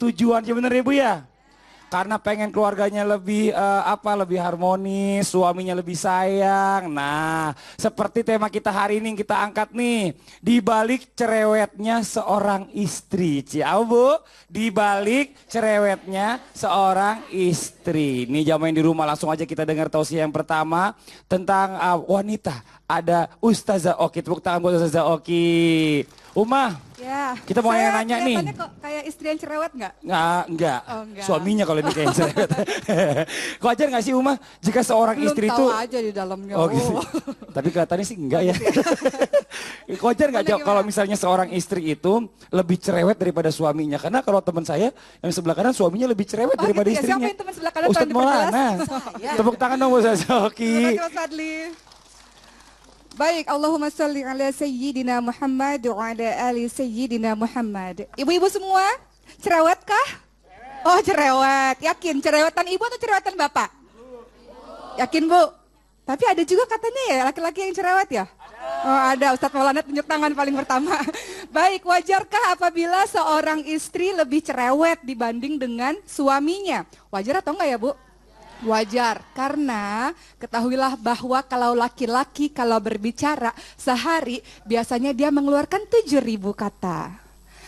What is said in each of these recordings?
bertujuan, ya bener ya Bu ya? Karena pengen keluarganya lebih lebih harmonis, suaminya lebih sayang. Nah, seperti tema kita hari ini yang kita angkat nih, di balik cerewetnya seorang istri. Ciao Bu, di balik cerewetnya seorang istri. Nih jamaah yang di rumah, langsung aja kita dengar tausiah yang pertama tentang wanita. Ada Ustazah Oki, tepuk tangan buat Ustazah Oki. Uma, ya, kita mau nanya nih. Kelihatannya kok kayak istri yang cerewet nggak? Enggak. Oh, enggak. Suaminya kalau ini kayak cerewet. Kok ajar gak sih Uma, jika seorang Belum istri tahu itu... aja di dalamnya. Oh gitu. Tapi kelihatannya sih enggak ya. Kok ajar gak kalau misalnya seorang istri itu lebih cerewet daripada suaminya? Karena kalau teman saya yang sebelah kanan suaminya lebih cerewet daripada gitu ya? istrinya. Siapa yang teman sebelah kanan? Ustadz Tolong diperjelas. Maulana. Tepuk tangan dong Ustaz Oki. Terima kasih Mas Fadli. Baik, Allahumma sholli ala Sayyidina Muhammad wa ala ali Sayyidina Muhammad. Ibu-ibu semua, cerewet kah? Oh cerewet, yakin cerewetan ibu atau cerewetan bapak? Yakin Bu? Tapi ada juga katanya ya laki-laki yang cerewet ya? Oh ada, Ustadz Maulana tunjuk tangan paling pertama. Baik, wajarkah apabila seorang istri lebih cerewet dibanding dengan suaminya? Wajar atau enggak ya Bu? Wajar, karena ketahuilah bahwa kalau laki-laki kalau berbicara sehari biasanya dia mengeluarkan 7.000 kata.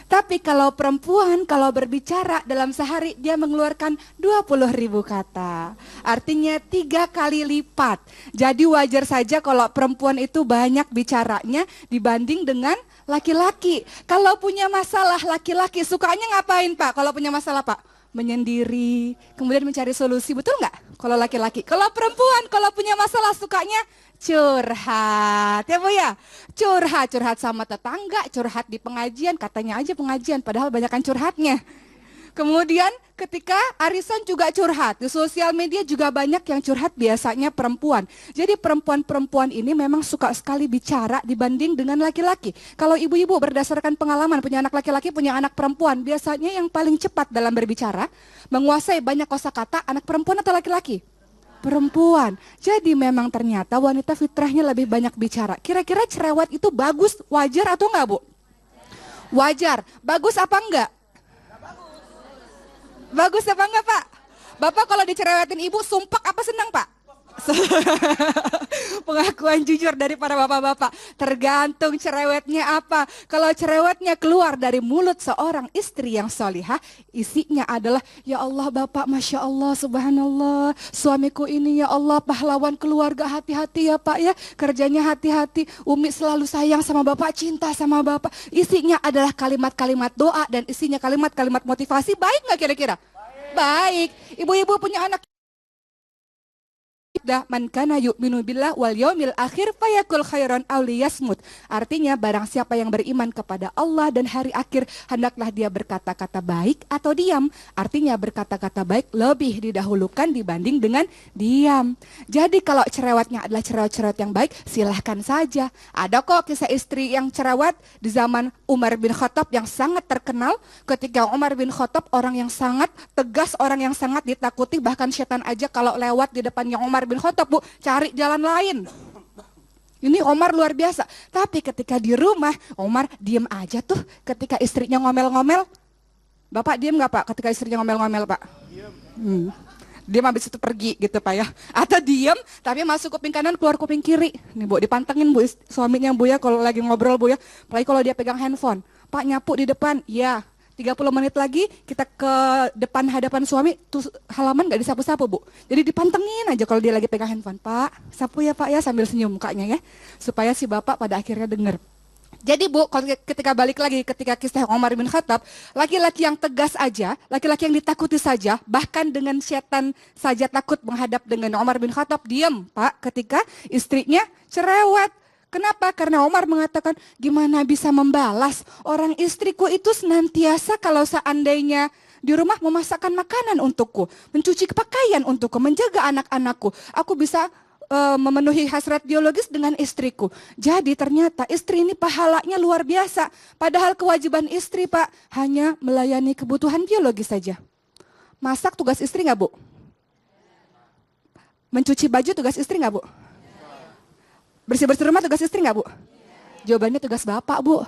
Tapi kalau perempuan kalau berbicara dalam sehari dia mengeluarkan 20.000 kata. Artinya 3 kali lipat. Jadi wajar saja kalau perempuan itu banyak bicaranya dibanding dengan laki-laki. Kalau punya masalah laki-laki sukanya ngapain Pak kalau punya masalah Pak? Menyendiri, kemudian mencari solusi, betul nggak? Kalau laki-laki, kalau perempuan, kalau punya masalah sukanya curhat, ya Bu ya? Curhat sama tetangga, curhat di pengajian, katanya aja pengajian, padahal banyakkan curhatnya. Kemudian ketika arisan juga curhat, di sosial media juga banyak yang curhat biasanya perempuan. Jadi perempuan-perempuan ini memang suka sekali bicara dibanding dengan laki-laki. Kalau ibu-ibu berdasarkan pengalaman punya anak laki-laki, punya anak perempuan, biasanya yang paling cepat dalam berbicara, menguasai banyak kosakata anak perempuan atau laki-laki? Perempuan. Jadi memang ternyata wanita fitrahnya lebih banyak bicara. Kira-kira cerewet itu bagus, wajar atau enggak Bu? Wajar. Bagus apa enggak? Bagus apa enggak Pak? Bapak kalau dicerewetin ibu sumpah apa senang Pak? Pengakuan jujur dari para bapak-bapak. Tergantung cerewetnya apa. Kalau cerewetnya keluar dari mulut seorang istri yang solihah, isinya adalah, ya Allah Bapak, Masya Allah, Subhanallah, suamiku ini ya Allah pahlawan keluarga, hati-hati ya Pak ya, kerjanya hati-hati, Umi selalu sayang sama Bapak, cinta sama Bapak. Isinya adalah kalimat-kalimat doa dan isinya kalimat-kalimat motivasi. Baik nggak kira-kira? Baik. Ibu-ibu punya anak man kana yu'minu billah wal yaumil akhir fayakul khairan aw liyasmut. Artinya barang siapa yang beriman kepada Allah dan hari akhir, hendaklah dia berkata-kata baik atau diam. Artinya berkata-kata baik lebih didahulukan dibanding dengan diam. Jadi kalau cerewetnya adalah cerewet-cerewet yang baik, silahkan saja. Ada kok kisah istri yang cerewet di zaman Umar bin Khattab yang sangat terkenal. Ketika Umar bin Khattab orang yang sangat tegas, orang yang sangat ditakuti, bahkan setan aja kalau lewat di depannya Umar bin Khattab Bu, cari jalan lain. Ini Omar luar biasa. Tapi ketika di rumah, Omar diem aja tuh ketika istrinya ngomel-ngomel. Bapak diem gak Pak ketika istrinya ngomel-ngomel Pak? Diem habis itu pergi gitu Pak ya. Atau diem tapi masuk kuping kanan keluar kuping kiri. Nih Bu, dipantengin Bu suaminya Bu ya kalau lagi ngobrol Bu ya. Apalagi kalau dia pegang handphone. Pak nyapu di depan, ya. 30 menit lagi kita ke depan hadapan suami, tuh halaman gak disapu-sapu Bu. Jadi dipantengin aja kalau dia lagi pegang handphone. Pak, sapu ya Pak ya, sambil senyum mukanya ya. Supaya si Bapak pada akhirnya dengar. Jadi Bu, ketika balik lagi ketika kisah Umar bin Khattab, laki-laki yang tegas aja, laki-laki yang ditakuti saja, bahkan dengan setan saja takut menghadap dengan Umar bin Khattab, diam Pak ketika istrinya cerewet. Kenapa? Karena Umar mengatakan, gimana bisa membalas? Orang istriku itu senantiasa kalau seandainya di rumah memasakkan makanan untukku, mencuci pakaian untukku, menjaga anak-anakku. Aku bisa memenuhi hasrat biologis dengan istriku. Jadi ternyata istri ini pahalanya luar biasa. Padahal kewajiban istri Pak hanya melayani kebutuhan biologis saja. Masak tugas istri nggak Bu? Mencuci baju tugas istri nggak Bu? Bersih-bersih rumah tugas istri nggak Bu? Jawabannya tugas Bapak Bu.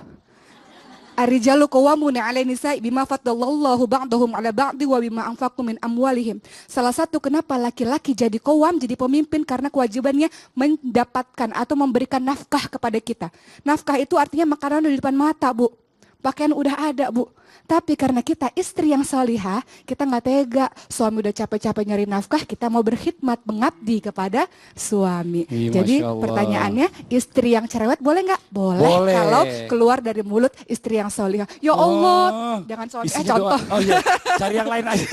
Ar-rijalu qawwamuna 'alan nisa'i bima faddallallahu ba'dahum 'ala ba'di wa bima anfaqu min amwalihim. Salah satu kenapa laki-laki jadi qawwam, jadi pemimpin karena kewajibannya mendapatkan atau memberikan nafkah kepada kita. Nafkah itu artinya makanan di depan mata, Bu. Pakaian udah ada, Bu. Tapi karena kita istri yang salihah, kita nggak tega. Suami udah capek-capek nyari nafkah, kita mau berkhidmat, mengabdi kepada suami. Jadi pertanyaannya, istri yang cerewet boleh nggak? Boleh. Kalau keluar dari mulut istri yang salihah. Ya Allah, jangan suami. Contoh. Oh iya, cari yang lain aja.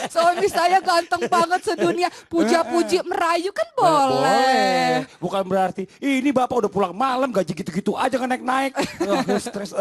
Suami saya ganteng banget sedunia, puja-puji, merayu kan boleh. Bukan berarti ini bapak udah pulang malam gaji gitu-gitu aja kan naik-naik. Stres,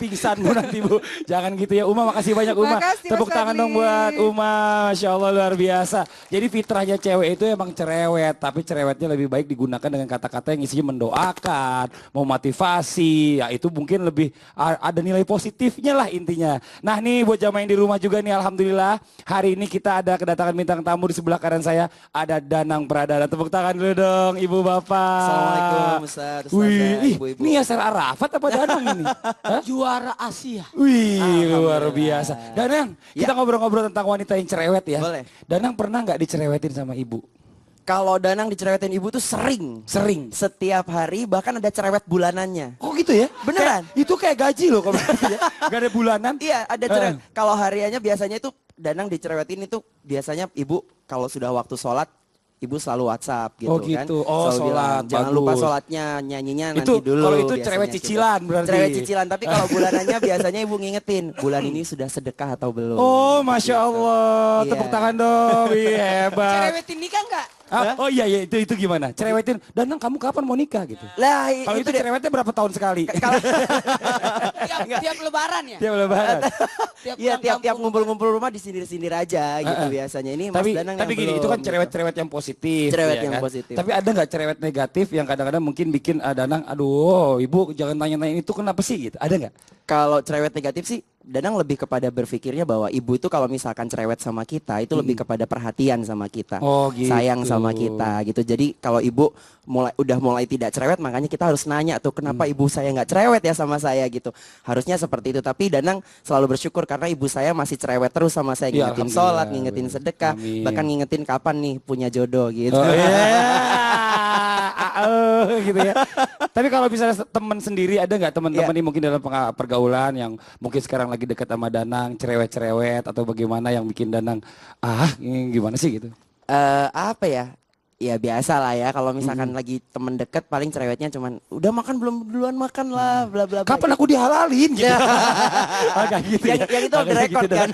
pingsan Bu nanti Bu. Jangan gitu ya Uma, makasih banyak Uma. Makasih, Tepuk tangan dong buat Uma, Masya Allah luar biasa. Jadi fitrahnya cewek itu emang cerewet, tapi cerewetnya lebih baik digunakan dengan kata-kata yang isinya mendoakan, memotivasi. Ya itu mungkin lebih ada nilai positifnya lah intinya. Nah nih buat jamaah yang di rumah juga nih, alhamdulillah hari ini kita ada kedatangan bintang tamu. Di sebelah kanan saya ada Danang Pradana. Tepuk tangan dulu dong Ibu Bapak. Assalamualaikum Ustaz, Wih, Ibu-ibu. ini Yasser Arafat apa Danang ini? Hah? Juara Asia. Wih, luar biasa. Danang, kita ngobrol-ngobrol tentang wanita yang cerewet ya. Boleh. Danang pernah nggak dicerewetin sama ibu? Kalau Danang dicerewetin ibu tuh sering. Sering. Setiap hari bahkan ada cerewet bulanannya. Kok gitu ya? Beneran. Itu kayak gaji loh kalau berarti ya. Gak ada bulanan. Iya, ada cerewet. Kalau hariannya biasanya itu Danang dicerewetin itu biasanya ibu kalau sudah waktu sholat, ibu selalu WhatsApp gitu, Oh gitu. kan. Oh Selalu sholat, bilang, jangan bagus. lupa sholatnya, nyanyinya nanti Itu dulu. kalau itu biasanya cerewet gitu. cicilan berarti. Cerewet cicilan, tapi kalau bulanannya biasanya ibu ngingetin, bulan ini sudah sedekah atau belum. Oh Masya Allah, Iya. tepuk tangan dong, wih hebat. Cerewetin nikah enggak? Oh iya, itu gimana? Cerewetin, Danang kamu kapan mau nikah gitu? Lah Kalau itu dia. cerewetnya berapa tahun sekali? Tiap lebaran ya? Tiap lebaran. Iya, pulang tiap kampung. ngumpul-ngumpul rumah disindir-sindir aja gitu biasanya. Ini Mas Tapi Danang tapi yang gini, belum, itu kan gitu. cerewet-cerewet yang positif. Cerewet ya yang kan? positif. Tapi ada nggak cerewet negatif yang kadang-kadang mungkin bikin Danang, aduh ibu jangan tanya-tanya itu kenapa sih gitu? Ada nggak? Kalau cerewet negatif sih, Danang lebih kepada berpikirnya bahwa ibu itu kalau misalkan cerewet sama kita, itu lebih kepada perhatian sama kita. Oh, gitu. Sayang sama kita gitu. Jadi kalau ibu udah mulai tidak cerewet, makanya kita harus nanya tuh kenapa ibu saya nggak cerewet ya sama saya gitu. Harusnya seperti itu. Tapi Danang selalu bersyukur karena ibu saya masih cerewet terus sama saya. Ya, Ngingetin alhamdulillah. sholat, ngingetin sedekah, Amin. bahkan ngingetin kapan nih punya jodoh gitu. Oh iya, gitu ya. Tapi kalau misalnya teman sendiri ada nggak teman-teman nih mungkin dalam pergaulan yang mungkin sekarang lagi dekat sama Danang, cerewet-cerewet atau bagaimana yang bikin Danang ini gimana sih gitu? Apa ya? Ya biasa lah ya kalau misalkan lagi temen deket paling cerewetnya cuman udah makan belum, duluan makan lah bla bla bla. Kapan aku dihalalin gitu? Kayak gitu ya. Yang itu on the record kan.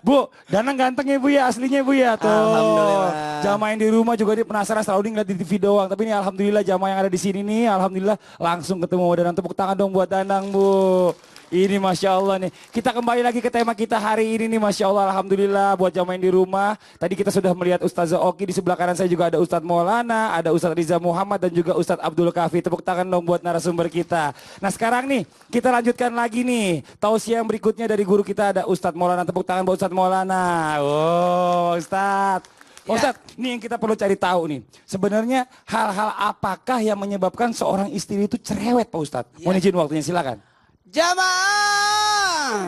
Bu, Danang ganteng ya Bu ya, aslinya Bu ya tuh. Alhamdulillah. Jamaah yang di rumah juga dia penasaran selalu ngeliat di TV doang. Tapi ini alhamdulillah jamaah yang ada di sini nih, alhamdulillah langsung ketemu Danang. Tepuk tangan dong buat Danang Bu. Ini Masya Allah nih. Kita kembali lagi ke tema kita hari ini nih, Masya Allah, alhamdulillah buat jamaah yang di rumah. Tadi kita sudah melihat Ustazah Oki, di sebelah kanan saya juga ada Ustadz Maulana, ada Ustadz Riza Muhammad dan juga Ustadz Abdul Kafi. Tepuk tangan dong buat narasumber kita. Nah sekarang nih kita lanjutkan lagi nih. Tausiah yang berikutnya dari guru kita ada Ustadz Maulana. Tepuk tangan buat Ustadz Maulana. Oh Ustadz. Ustadz, ini yang kita perlu cari tahu nih. Sebenarnya hal-hal apakah yang menyebabkan seorang istri itu cerewet Pak Ustadz? Mohon izin waktunya, silakan. Jamaah.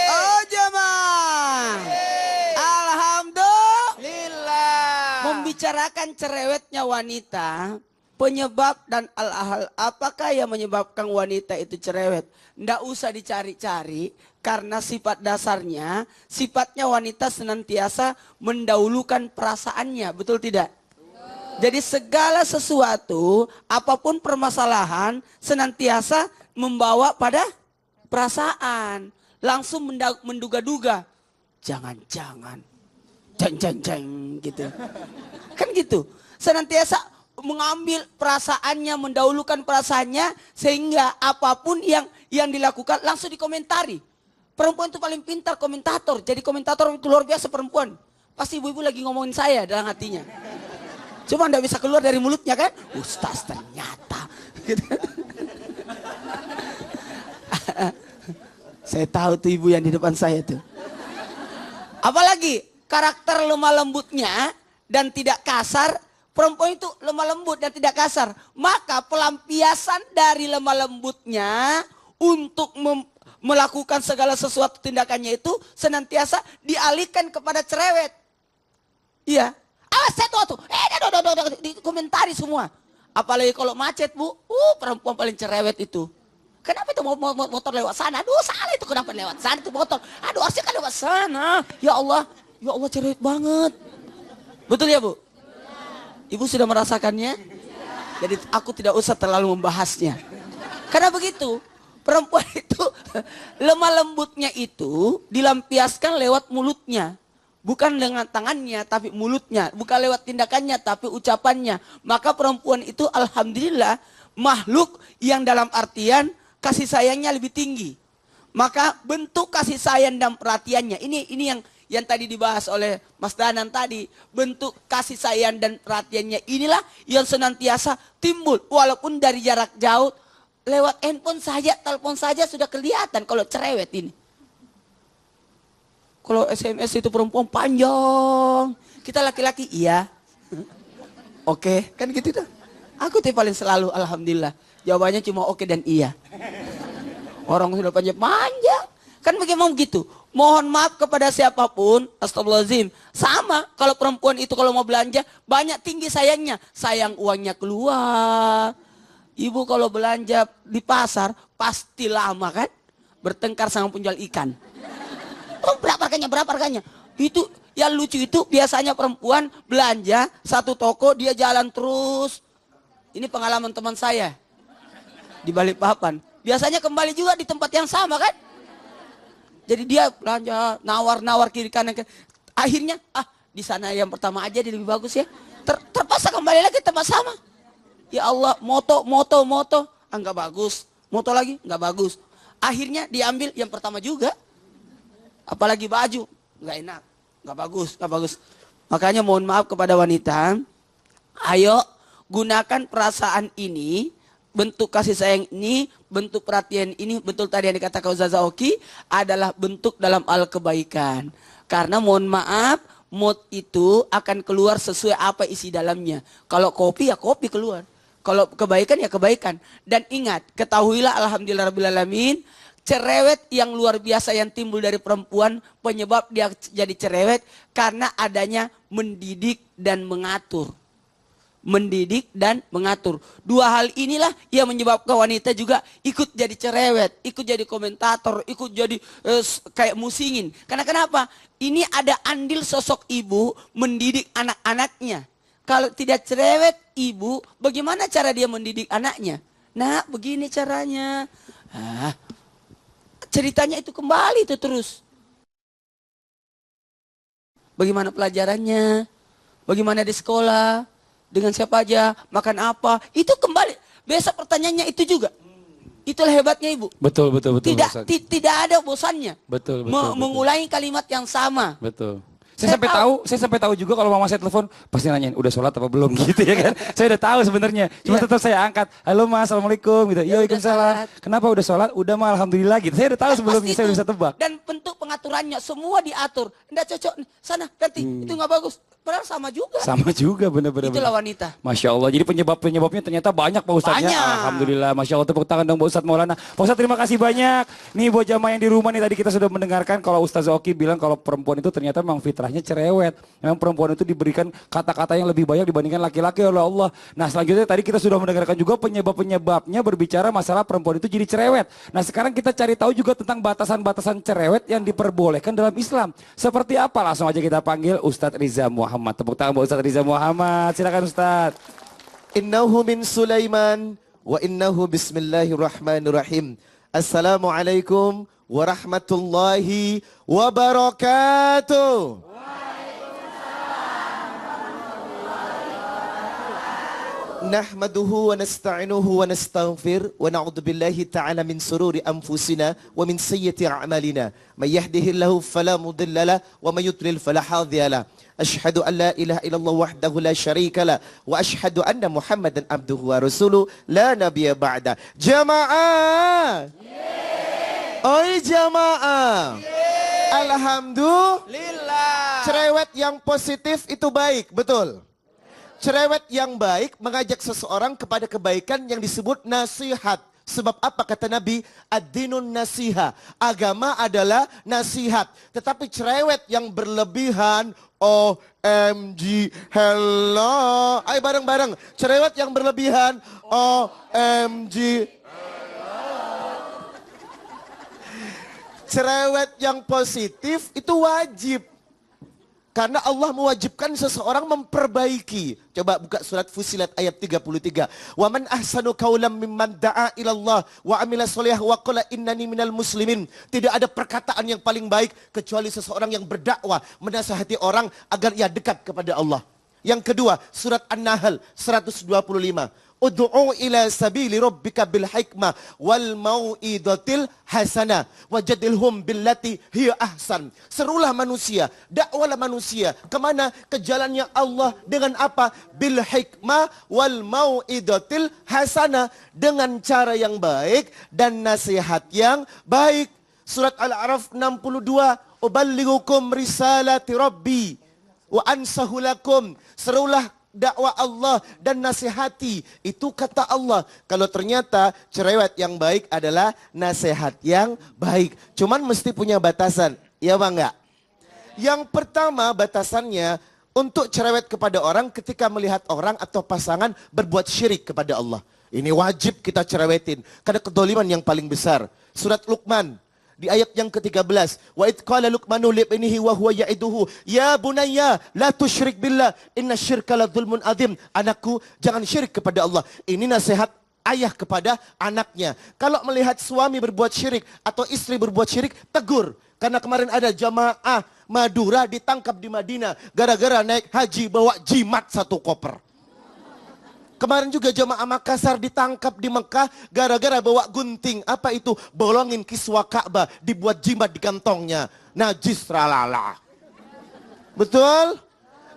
Oh jamaah. Alhamdulillah. Membicarakan cerewetnya wanita, penyebab dan al-ahal apakah yang menyebabkan wanita itu cerewet? Nggak usah dicari-cari karena sifat dasarnya, sifatnya wanita senantiasa mendahulukan perasaannya, betul tidak? Jadi segala sesuatu, apapun permasalahan, senantiasa membawa pada perasaan. Langsung menduga-duga. Jangan-jangan. Jeng gitu. Kan gitu. Senantiasa mengambil perasaannya, mendahulukan perasaannya. Sehingga apapun yang dilakukan langsung dikomentari. Perempuan itu paling pintar komentator. Jadi komentator itu luar biasa perempuan. Pasti ibu-ibu lagi ngomongin saya dalam hatinya. Cuma enggak bisa keluar dari mulutnya kan? Ustaz ternyata. Gitu. Saya tahu tuh ibu yang di depan saya tuh. Apalagi karakter lemah lembutnya dan tidak kasar. Perempuan itu lemah lembut dan tidak kasar. Maka pelampiasan dari lemah lembutnya untuk melakukan segala sesuatu tindakannya itu senantiasa dialihkan kepada cerewet. Iya. Awas saya tuh. Dikomentari semua. Apalagi kalau macet, Bu. Perempuan paling cerewet itu. Kenapa itu motor lewat sana? Aduh, salah itu kenapa lewat sana itu motor. Aduh, asik kan lewat sana. Ya Allah cerewet banget. Betul ya, Bu? Ibu sudah merasakannya? Jadi aku tidak usah terlalu membahasnya. Karena begitu, perempuan itu lemah lembutnya itu dilampiaskan lewat mulutnya. Bukan dengan tangannya tapi mulutnya. Bukan lewat tindakannya tapi ucapannya. Maka perempuan itu alhamdulillah makhluk yang dalam artian kasih sayangnya lebih tinggi. Maka bentuk kasih sayang dan perhatiannya. Ini yang tadi dibahas oleh Mas Danan tadi. Bentuk kasih sayang dan perhatiannya inilah yang senantiasa timbul. Walaupun dari jarak jauh. Lewat handphone saja, telepon saja sudah kelihatan kalau cerewet ini. Kalau SMS itu perempuan panjang. Kita laki-laki iya. Oke, kan gitu dah. Aku tuh paling selalu alhamdulillah. Jawabannya cuma oke dan iya. Orang sudah panjang-panjang. Kan bagaimana begitu? Mohon maaf kepada siapapun, astagfirullahaladzim. Sama kalau perempuan itu kalau mau belanja, banyak tinggi sayangnya. Sayang uangnya keluar. Ibu kalau belanja di pasar, pasti lama kan? Bertengkar sama penjual ikan. Oh berapa harganya? Itu yang lucu itu biasanya perempuan belanja satu toko, dia jalan terus. Ini pengalaman teman saya. Di Balikpapan. Biasanya kembali juga di tempat yang sama kan? Jadi dia belanja, nawar-nawar kiri kanan. Akhirnya, di sana yang pertama aja dia lebih bagus ya. Terpaksa kembali lagi tempat sama. Ya Allah, moto. Enggak bagus. Moto lagi, enggak bagus. Akhirnya diambil yang pertama juga. Apalagi baju, enggak enak. Enggak bagus. Makanya mohon maaf kepada wanita. Ayo, gunakan perasaan ini. Bentuk kasih sayang ini, bentuk perhatian ini, betul tadi yang dikatakan Ustazah Oki, adalah bentuk dalam hal kebaikan. Karena mohon maaf, mood itu akan keluar sesuai apa isi dalamnya. Kalau kopi ya kopi keluar. Kalau kebaikan ya kebaikan. Dan ingat, ketahuilah alhamdulillahirrahmanirrahim, cerewet yang luar biasa yang timbul dari perempuan, penyebab dia jadi cerewet karena adanya mendidik dan mengatur. Mendidik dan mengatur. Dua hal inilah yang menyebabkan wanita juga ikut jadi cerewet, ikut jadi komentator, ikut jadi kayak musingin. Karena kenapa? Ini ada andil sosok ibu mendidik anak-anaknya. Kalau tidak cerewet ibu, bagaimana cara dia mendidik anaknya? Nah, begini caranya. Ceritanya itu kembali itu terus. Bagaimana pelajarannya? Bagaimana di sekolah? Dengan siapa aja? Makan apa? Itu kembali. Besok pertanyaannya itu juga. Itulah hebatnya ibu. Betul. Tidak ada bosannya. Betul. Mengulangi kalimat yang sama. Betul. Saya sampai tahu juga kalau mama saya telepon pasti nanyain udah sholat apa belum gitu ya kan. Saya udah tahu sebenarnya. Cuma tetap saya angkat. Halo Mas, assalamualaikum gitu. Iya, waalaikumsalam. Kenapa udah sholat? Udah mah alhamdulillah gitu. Saya udah tahu sebelumnya, saya bisa tebak. Dan bentuk pengaturannya semua diatur. Enggak cocok sana ganti. Itu nggak bagus. Padahal sama juga. Sama juga benar-benar. Itulah wanita. Masya Allah. Jadi penyebabnya ternyata banyak Pak Ustadznya. Banyak. Alhamdulillah. Masya Allah, tepuk tangan dong Pak Ustadz Maulana. Pak Ustadz terima kasih banyak. Nih buat jamaah yang di rumah nih tadi kita sudah mendengarkan kalau Ustaz Oki bilang kalau perempuan itu ternyata memang fitrahnya cerewet. Memang perempuan itu diberikan kata-kata yang lebih banyak dibandingkan laki-laki oleh Allah. Nah selanjutnya tadi kita sudah mendengarkan juga penyebab-penyebabnya berbicara masalah perempuan itu jadi cerewet. Nah sekarang kita cari tahu juga tentang batasan-batasan cerewet yang diperbolehkan dalam Islam. Seperti apa? Langsung aja kita panggil Ustadz Riza Muhammad. Tepuk tangan buat Ustadz Riza Muhammad. Silakan Ustadz. Innahu min Sulaiman wa innahu bismillahirrahmanirrahim. Assalamualaikum warahmatullahi wabarakatuh. Nahmaduhu wa nasta'inuhu wa nastaghfir wa na'udzu billahi ta'ala min sururi anfusina wa min sayyiati a'malina. May yahdihillahu fala mudilla lahu wa may yudlil fala hadiya lahu. Asyhadu an la ilaha illallah wahdahu la syarika lah wa asyhadu anna Muhammadan abduhu wa rasuluh la nabiyya ba'da. Jamaah. Oi jamaah. Alhamdulillah. Cerewet yang positif itu baik, betul. Cerewet yang baik mengajak seseorang kepada kebaikan yang disebut nasihat. Sebab apa kata Nabi? Ad-dinun nasiha. Agama adalah nasihat. Tetapi cerewet yang berlebihan, OMG, hello. Ayo bareng-bareng. Cerewet yang berlebihan, OMG. Cerewet yang positif itu wajib. Karena Allah mewajibkan seseorang memperbaiki. Coba buka surat Fusilat ayat 33. Wa man ahsanu qawlan mimman da'a ilallah wa amila sholihah wa qala innani minal muslimin. Tidak ada perkataan yang paling baik kecuali seseorang yang berdakwah, menasihati orang agar ia dekat kepada Allah. Yang kedua, surat An-Nahl 125. Ud'u ila sabili rabbika bil hikmah wal mau'idatil hasanah wajadilhum billati hiya ahsan. Serulah manusia, dakwalah manusia kemana? Ke jalannya Allah dengan apa? Bil hikmah wal mau'idatil hasanah, dengan cara yang baik dan nasihat yang baik. Surat Al-A'raf 62. Uballighukum risalati rabbi wa ansahu lakum. Serulah dakwah Allah dan nasihati. Itu kata Allah. Kalau ternyata cerewet yang baik adalah nasihat yang baik. Cuman mesti punya batasan. Ya bang enggak? Yang pertama batasannya, untuk cerewet kepada orang ketika melihat orang atau pasangan berbuat syirik kepada Allah. Ini wajib kita cerewetin. Karena kedoliman yang paling besar. Surat Luqman. Di ayat yang ke-13, wa id qala luqmanu li ibnihi wa huwa ya'iduhu ya bunayya la tusyrik billah inna syirka la dzulmun adzim. Anakku, jangan syirik kepada Allah. Ini nasihat ayah kepada anaknya. Kalau melihat suami berbuat syirik atau istri berbuat syirik, tegur. Karena kemarin ada jamaah Madura ditangkap di Madinah gara-gara naik haji bawa jimat 1 koper. Kemarin juga jemaah Makassar ditangkap di Mekah gara-gara bawa gunting. Apa itu? Bolongin kiswa Ka'bah, dibuat jimat di kantongnya. Najis ralala. Betul?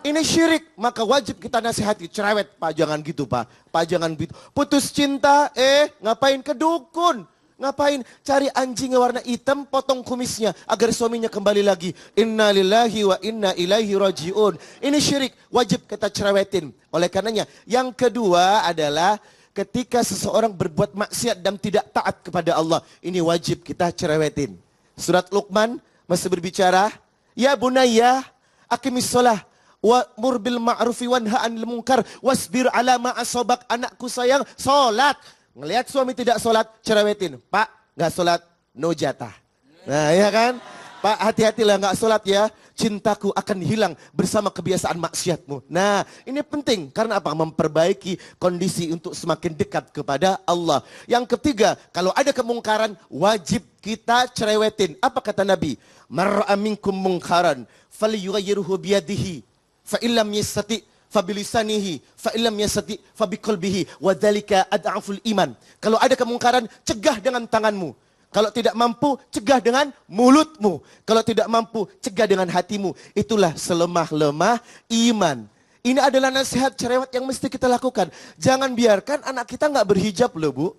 Ini syirik. Maka wajib kita nasihati. Cerewet, Pak jangan gitu Pak. Pak jangan gitu. Putus cinta, ngapain ke dukun? Ngapain? Cari anjing warna hitam, potong kumisnya agar suaminya kembali lagi. Inna lillahi wa inna ilaihi raji'un. Ini syirik, wajib kita cerewetin. Oleh karenanya, yang kedua adalah ketika seseorang berbuat maksiat dan tidak taat kepada Allah. Ini wajib kita cerewetin. Surat Luqman masih berbicara, ya bunayya aqimis shalah wa mur bil ma'rufi wanha 'anil munkar wasbir ala ma asabak. Anakku sayang, salat. Ngelihat suami tidak sholat, cerewetin. Pak, gak sholat, no jatah. Nah ya kan? Pak, hati-hatilah gak sholat ya. Cintaku akan hilang bersama kebiasaan maksiatmu. Nah, ini penting. Karena apa? Memperbaiki kondisi untuk semakin dekat kepada Allah. Yang ketiga, kalau ada kemungkaran, wajib kita cerewetin. Apa kata Nabi? Mar'a minkum mungkaran, falyughayyirhu biyadihi, fa illam yastati' fabilisanihi fa illam yastati fa biqalbihi wa dzalika ad'aful iman. Kalau ada kemungkaran, cegah dengan tanganmu. Kalau tidak mampu, cegah dengan mulutmu. Kalau tidak mampu, cegah dengan hatimu. Itulah selemah-lemah iman. Ini adalah nasihat cerewet yang mesti kita lakukan. Jangan biarkan anak kita nggak berhijab loh Bu.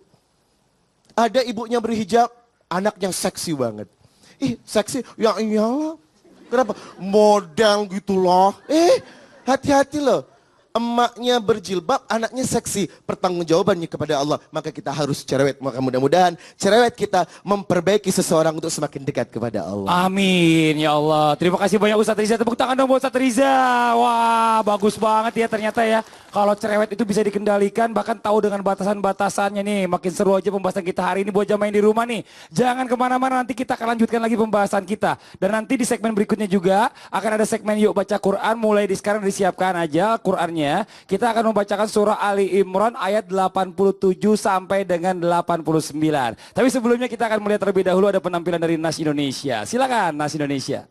Ada ibunya berhijab, anaknya seksi banget. Ih seksi, ya iyalah. Kenapa? Model gitu loh. Hati-hati loh, emaknya berjilbab, anaknya seksi. Pertanggungjawabannya kepada Allah. Maka kita harus cerewet. Maka mudah-mudahan cerewet kita memperbaiki seseorang untuk semakin dekat kepada Allah. Amin ya Allah. Terima kasih banyak Ustadz Riza. Tepuk tangan dong buat Ustadz Riza. Wah bagus banget ya ternyata ya. Kalau cerewet itu bisa dikendalikan, bahkan tahu dengan batasan-batasannya nih. Makin seru aja pembahasan kita hari ini buat jamaah yang di rumah nih. Jangan kemana-mana, nanti kita akan lanjutkan lagi pembahasan kita. Dan nanti di segmen berikutnya juga akan ada segmen Yuk Baca Quran. Mulai di sekarang disiapkan aja Qurannya. Kita akan membacakan surah Ali Imran ayat 87 sampai dengan 89. Tapi sebelumnya kita akan melihat terlebih dahulu ada penampilan dari Nas Indonesia. Silakan Nas Indonesia.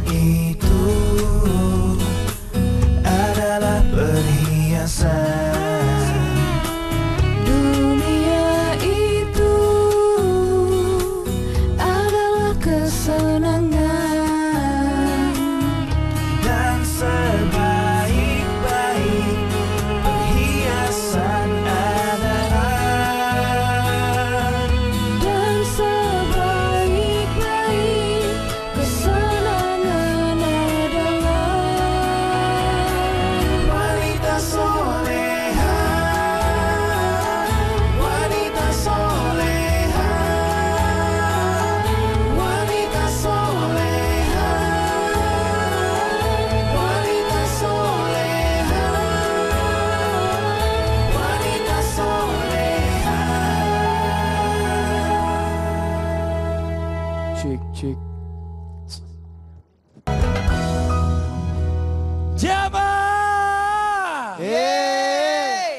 Itu adalah perhiasan. Dunia itu adalah kesenangan. Dan sebaik-baik perhiasan Cik. Jamaah.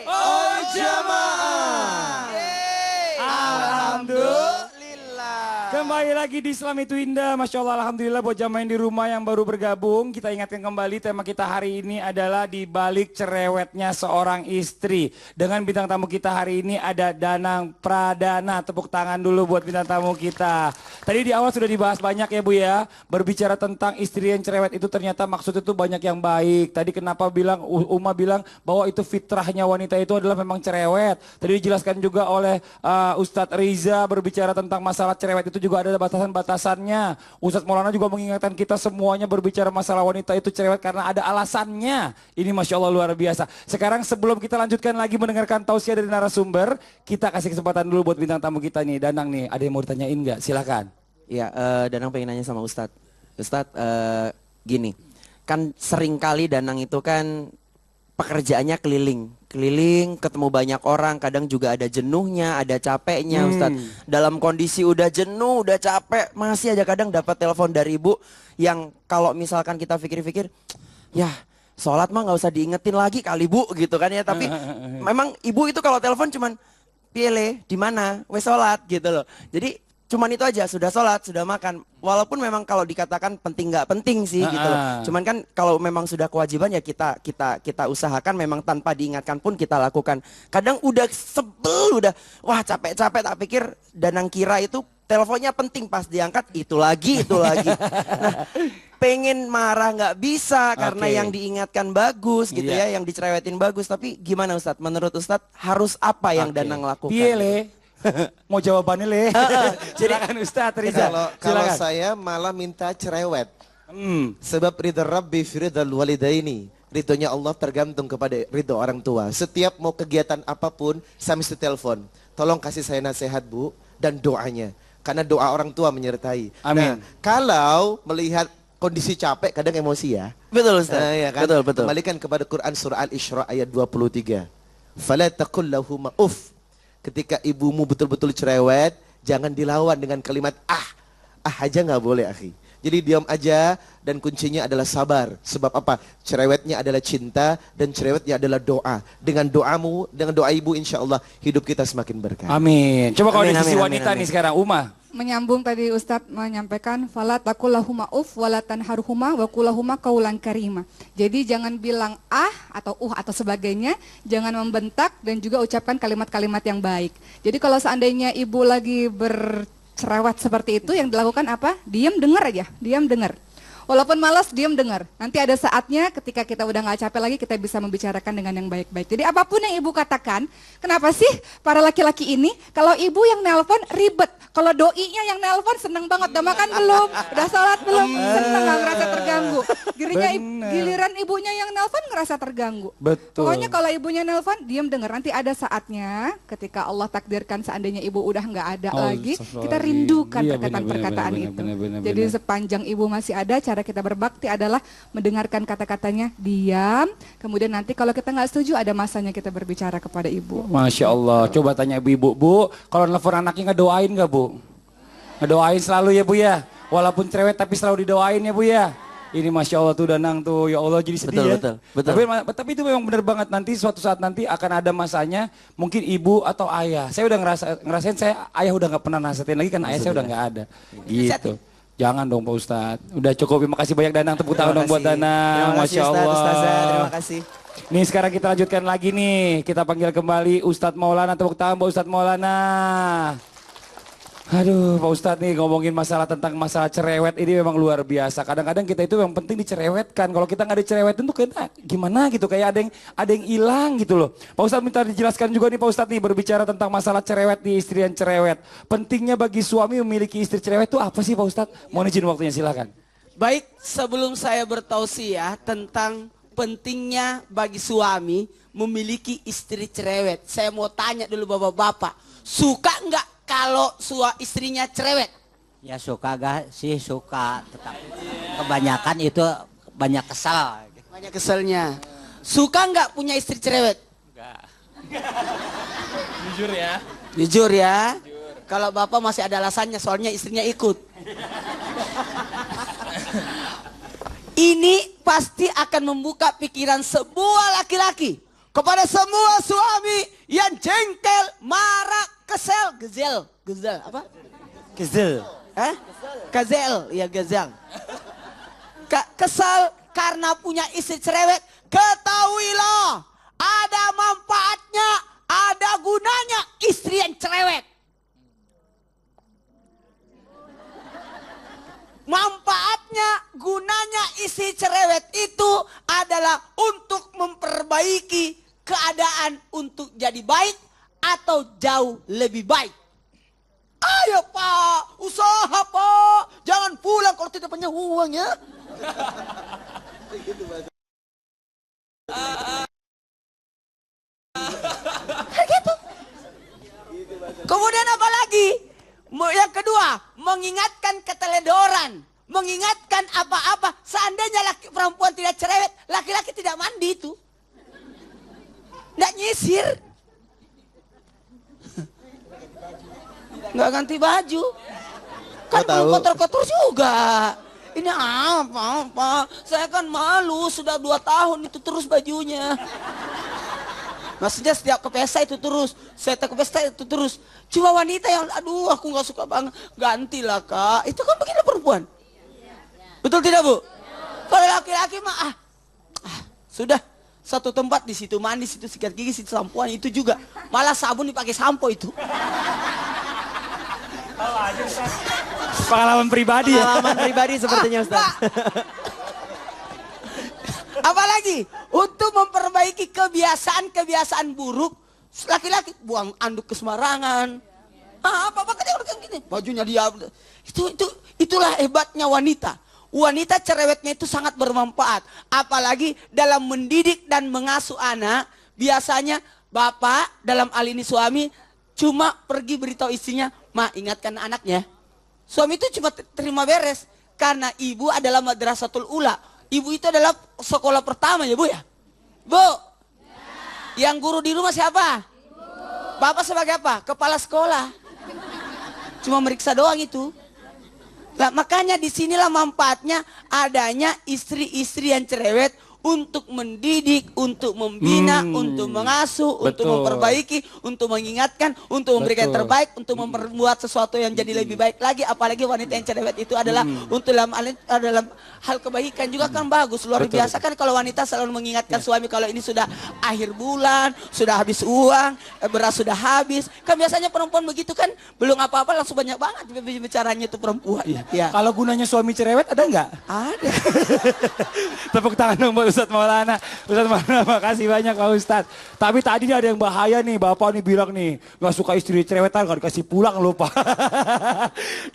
Oh jamaah. Alhamdulillah. Kembali lagi di Islam itu Indah. Masya Allah, Alhamdulillah buat jamaah yang di rumah yang baru bergabung. Kita ingatkan kembali tema kita hari ini adalah di balik cerewetnya seorang istri. Dengan bintang tamu kita hari ini ada Danang Pradana. Tepuk tangan dulu buat bintang tamu kita. Tadi di awal sudah dibahas banyak ya Bu ya. Berbicara tentang istri yang cerewet itu ternyata maksudnya itu banyak yang baik. Tadi kenapa bilang Uma bilang bahwa itu fitrahnya wanita itu adalah memang cerewet. Tadi dijelaskan juga oleh Ustadz Riza berbicara tentang masalah cerewet itu juga ada batasan-batasannya. Ustadz Maulana juga mengingatkan kita semuanya berbicara masalah wanita itu cerewet karena ada alasannya. Ini Masya Allah luar biasa. Sekarang sebelum kita lanjutkan lagi mendengarkan tausiah dari narasumber, kita kasih kesempatan dulu buat bintang tamu kita nih. Danang nih, ada yang mau ditanyain nggak? Silakan. Ya, Danang pengen nanya sama Ustadz. Ustadz, gini, kan sering kali Danang itu kan pekerjaannya keliling ketemu banyak orang, kadang juga ada jenuhnya, ada capeknya Ustadz. Dalam kondisi udah jenuh, udah capek, masih aja kadang dapat telepon dari ibu yang kalau misalkan kita pikir-pikir, ya sholat mah nggak usah diingetin lagi kali Bu gitu kan ya. Tapi memang ibu itu kalau telepon cuman, pilih di mana, wes sholat gitu loh. Jadi cuman itu aja, sudah sholat, sudah makan. Walaupun memang kalau dikatakan penting nggak penting sih gitu loh. Cuman kan kalau memang sudah kewajiban ya kita usahakan memang tanpa diingatkan pun kita lakukan. Kadang udah sebel, udah wah capek-capek, tak pikir Danang kira itu teleponnya penting, pas diangkat itu lagi. Nah, pengen marah nggak bisa karena yang diingatkan bagus gitu ya, yang dicerewetin bagus. Tapi gimana Ustadz? Menurut Ustadz harus apa yang Danang lakukan? Piye mau jawabannya Le? Silakan Ustadz Riza. Kalau saya malah minta cerewet. Sebab ridha Rabbi fi ridhal walidaini. Ridhonya Allah tergantung kepada ridho orang tua. Setiap mau kegiatan apapun, saya mesti telepon. Tolong kasih saya nasihat Bu, dan doanya. Karena doa orang tua menyertai. Amin. Nah, kalau melihat kondisi capek, kadang emosi ya. Betul Ustaz. Ya kan? Betul. Kembalikan kepada Quran surah Al-Isra ayat 23. Fala taqul lahuma uff. Ketika ibumu betul-betul cerewet, jangan dilawan dengan kalimat aja nggak boleh akhi. Jadi diam aja, dan kuncinya adalah sabar. Sebab apa? Cerewetnya adalah cinta, dan cerewetnya adalah doa. Dengan doamu, dengan doa ibu, insya Allah hidup kita semakin berkah. Amin. Coba kalau dari sisi Amin, wanita amin. nih sekarang, Uma. Menyambung tadi Ustadz menyampaikan fala taqullahuma uf wala tanharhuma wa qullahuma qaulan karima. Jadi jangan bilang atau atau sebagainya, jangan membentak dan juga ucapkan kalimat-kalimat yang baik. Jadi kalau seandainya ibu lagi bercerewet seperti itu, yang dilakukan apa? Diam, dengar aja, diam, dengar. Walaupun malas, diam, dengar. Nanti ada saatnya ketika kita udah gak capek lagi, kita bisa membicarakan dengan yang baik-baik. Jadi apapun yang ibu katakan, kenapa sih para laki-laki ini, kalau ibu yang nelpon ribet, kalau doinya yang nelpon seneng banget, udah makan belum, udah sholat belum, seneng, gak ngerasa terganggu. Giliran ibunya yang nelpon ngerasa terganggu. Betul. Pokoknya kalau ibunya nelpon, diam, dengar. Nanti ada saatnya ketika Allah takdirkan seandainya ibu udah gak ada lagi, kita rindukan Iya, perkataan-perkataan benar, itu. benar, Jadi benar. sepanjang ibu masih ada, cara kita berbakti adalah mendengarkan kata-katanya, diam. Kemudian nanti kalau kita nggak setuju, ada masanya kita berbicara kepada ibu. Masya Allah. Coba tanya ibu-ibu, Bu, kalau nelfon anaknya ngedoain nggak Bu? Ngedoain selalu ya Bu ya? Walaupun cerewet tapi selalu didoain ya Bu ya? Ini Masya Allah tuh Danang tuh, ya Allah jadi sedih ya. Betul. Tapi itu memang benar banget, nanti suatu saat nanti akan ada masanya mungkin ibu atau ayah. Saya udah ngerasain saya ayah udah nggak pernah nasihatin lagi kan ayah saya udah nggak ada. Gitu. Jangan dong Pak Ustadz. Udah cukup, terima kasih banyak Danang. Tepuk tangan dong buat Danang. Masya Allah. Ustazah, terima kasih. Nih sekarang kita lanjutkan lagi nih. Kita panggil kembali Ustadz Maulana. Tepuk tangan buat Ustadz Maulana. Aduh Pak Ustadz nih ngomongin tentang masalah cerewet ini memang luar biasa. Kadang-kadang kita itu yang penting dicerewetkan. Kalau kita nggak dicerewetin tuh kita gimana gitu. Kayak ada yang hilang gitu loh. Pak Ustadz minta dijelaskan juga nih Pak Ustadz nih berbicara tentang masalah cerewet di istri yang cerewet. Pentingnya bagi suami memiliki istri cerewet itu apa sih Pak Ustadz? Mohon izin waktunya silakan. Baik, sebelum saya bertausiah tentang pentingnya bagi suami memiliki istri cerewet, saya mau tanya dulu bapak-bapak, suka nggak kalau istrinya cerewet? Ya suka gak sih, suka, tetapi kebanyakan itu banyak kesal. Banyak keselnya. Suka nggak punya istri cerewet? Enggak. Jujur ya. Jujur ya. Kalau bapak masih ada alasannya, soalnya istrinya ikut. Ini pasti akan membuka pikiran sebuah laki-laki kepada semua suami yang jengkel, marah, kesel, gezel apa? Kezel. Gazel, ya gazel. Kesal karena punya istri cerewet. Ketahuilah, ada manfaatnya, ada gunanya istri yang cerewet. Manfaatnya, gunanya istri cerewet itu adalah untuk memperbaiki keadaan untuk jadi baik atau jauh lebih baik. Ayo Pak, usaha Pak, jangan pulang kalau tidak punya uang ya. Gitu. Kemudian apa lagi? Yang kedua, mengingatkan keteledoran, mengingatkan apa-apa. Seandainya perempuan tidak cerewet, laki-laki tidak mandi itu, tidak nyisir, nggak ganti baju, kan belum kotor-kotor juga. Ini apa? Saya kan malu, sudah 2 tahun itu terus bajunya. Maksudnya setiap ke pesta itu terus, setiap ke pesta itu terus. Cuma wanita yang, aduh aku nggak suka banget, gantilah Kak. Itu kan begini perempuan. Betul tidak Bu? Kalau laki-laki mah sudah satu tempat di situ mandi, situ sikat gigi, situ sampoan itu juga. Malah sabun dipakai sampo itu. Pengalaman pribadi ya. Pengalaman pribadi sepertinya Ustaz. Apalagi untuk memperbaiki kebiasaan-kebiasaan buruk, laki-laki buang anduk ke sembarangan. Apa kayak gini, bajunya dia. Itulah hebatnya wanita. Wanita cerewetnya itu sangat bermanfaat. Apalagi dalam mendidik dan mengasuh anak. Biasanya bapak dalam hal ini suami cuma pergi beritahu istrinya, "Ma, ingatkan anaknya." Suami itu cuma terima beres. Karena ibu adalah madrasatul ula. Ibu itu adalah sekolah pertama ya Bu ya? Bu? Ya. Yang guru di rumah siapa? Ibu. Bapak sebagai apa? Kepala sekolah. Cuma meriksa doang itu. Nah, makanya disinilah manfaatnya adanya istri-istri yang cerewet untuk mendidik, untuk membina, untuk mengasuh, untuk memperbaiki, untuk mengingatkan, untuk memberikan yang terbaik, untuk memperbuat sesuatu yang jadi lebih baik lagi. Apalagi wanita yang cerewet itu adalah untuk dalam hal kebaikan juga kan bagus, luar biasa kan kalau wanita selalu mengingatkan suami kalau ini sudah akhir bulan, sudah habis uang, beras sudah habis. Kan biasanya perempuan begitu kan, belum apa-apa langsung banyak banget bicaranya itu perempuan. Ya. Kalau gunanya suami cerewet ada nggak? Ada. Tepuk tangan dong buat Ustadz Maulana. Ustadz Maulana makasih banyak Pak Ustadz. Tapi tadi ada yang bahaya nih, Bapak nih bilang nih, gak suka istri cerewetan, gak dikasih pulang lupa.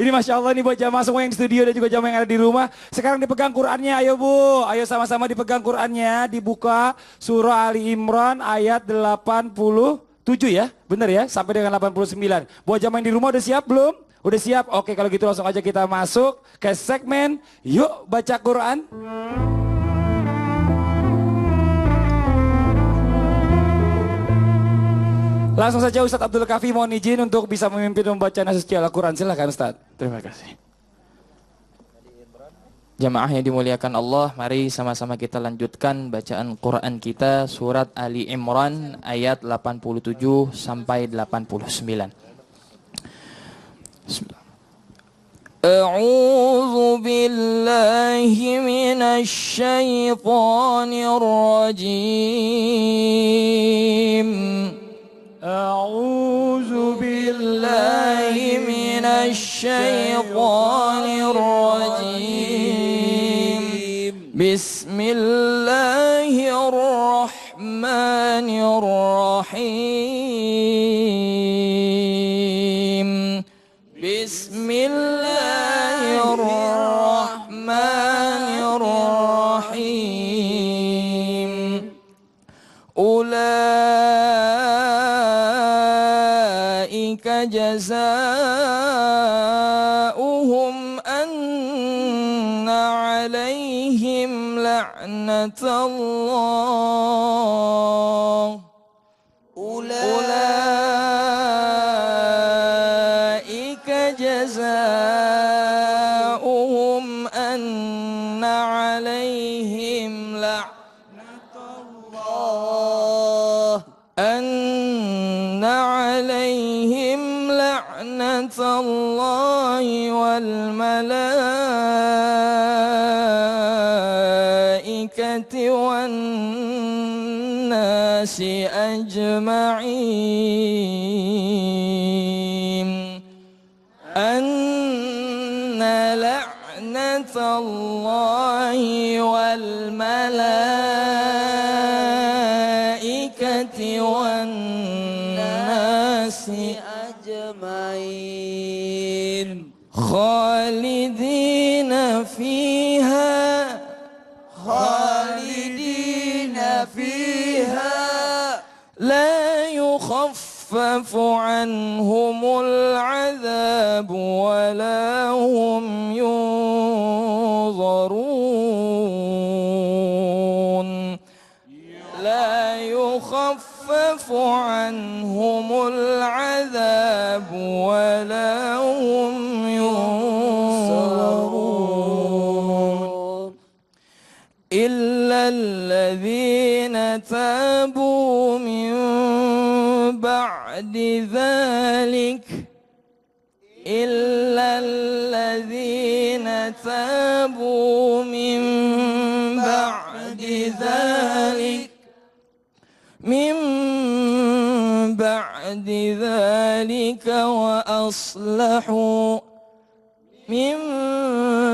Ini Masya Allah nih buat jamaah semua yang di studio dan juga jamaah yang ada di rumah. Sekarang dipegang Qurannya, ayo Bu. Ayo sama-sama dipegang Qurannya, dibuka surah Ali Imran ayat 87 ya, bener ya, sampai dengan 89. Buat jamaah yang di rumah udah siap belum? Udah siap? Oke kalau gitu langsung aja kita masuk ke segmen Yuk Baca Quran. Langsung saja Ustadz Abdul Kafi mohon izin untuk bisa memimpin membaca suci Al-Quran. Silakan Ustadz. Terima kasih. Jamaah yang dimuliakan Allah, mari sama-sama kita lanjutkan bacaan Quran kita surat Ali Imran ayat 87 sampai 89. Bismillah. A'udzu billahi minasy syaithanir rajim. A'udzu billahi minasy syaithanir rajim. Bismillahirrahmanirrahim. Bismillahirrahmanirrahim. Ulaika jazaohum anna alaihim la'natullah. Ulaika jazaohum لعنة الله أن عليهم لعنة الله والملائكة والناس أجمعين أن لعنة الله والملائكة والناس أجمعين خالدين فيها لا يخفف عنهم العذاب ولا هم ينظرون لا يخفف عنهم العذاب ولا هم ينظرون إلا الذين تابوا من بعد ذلك إلا الذين تابوا من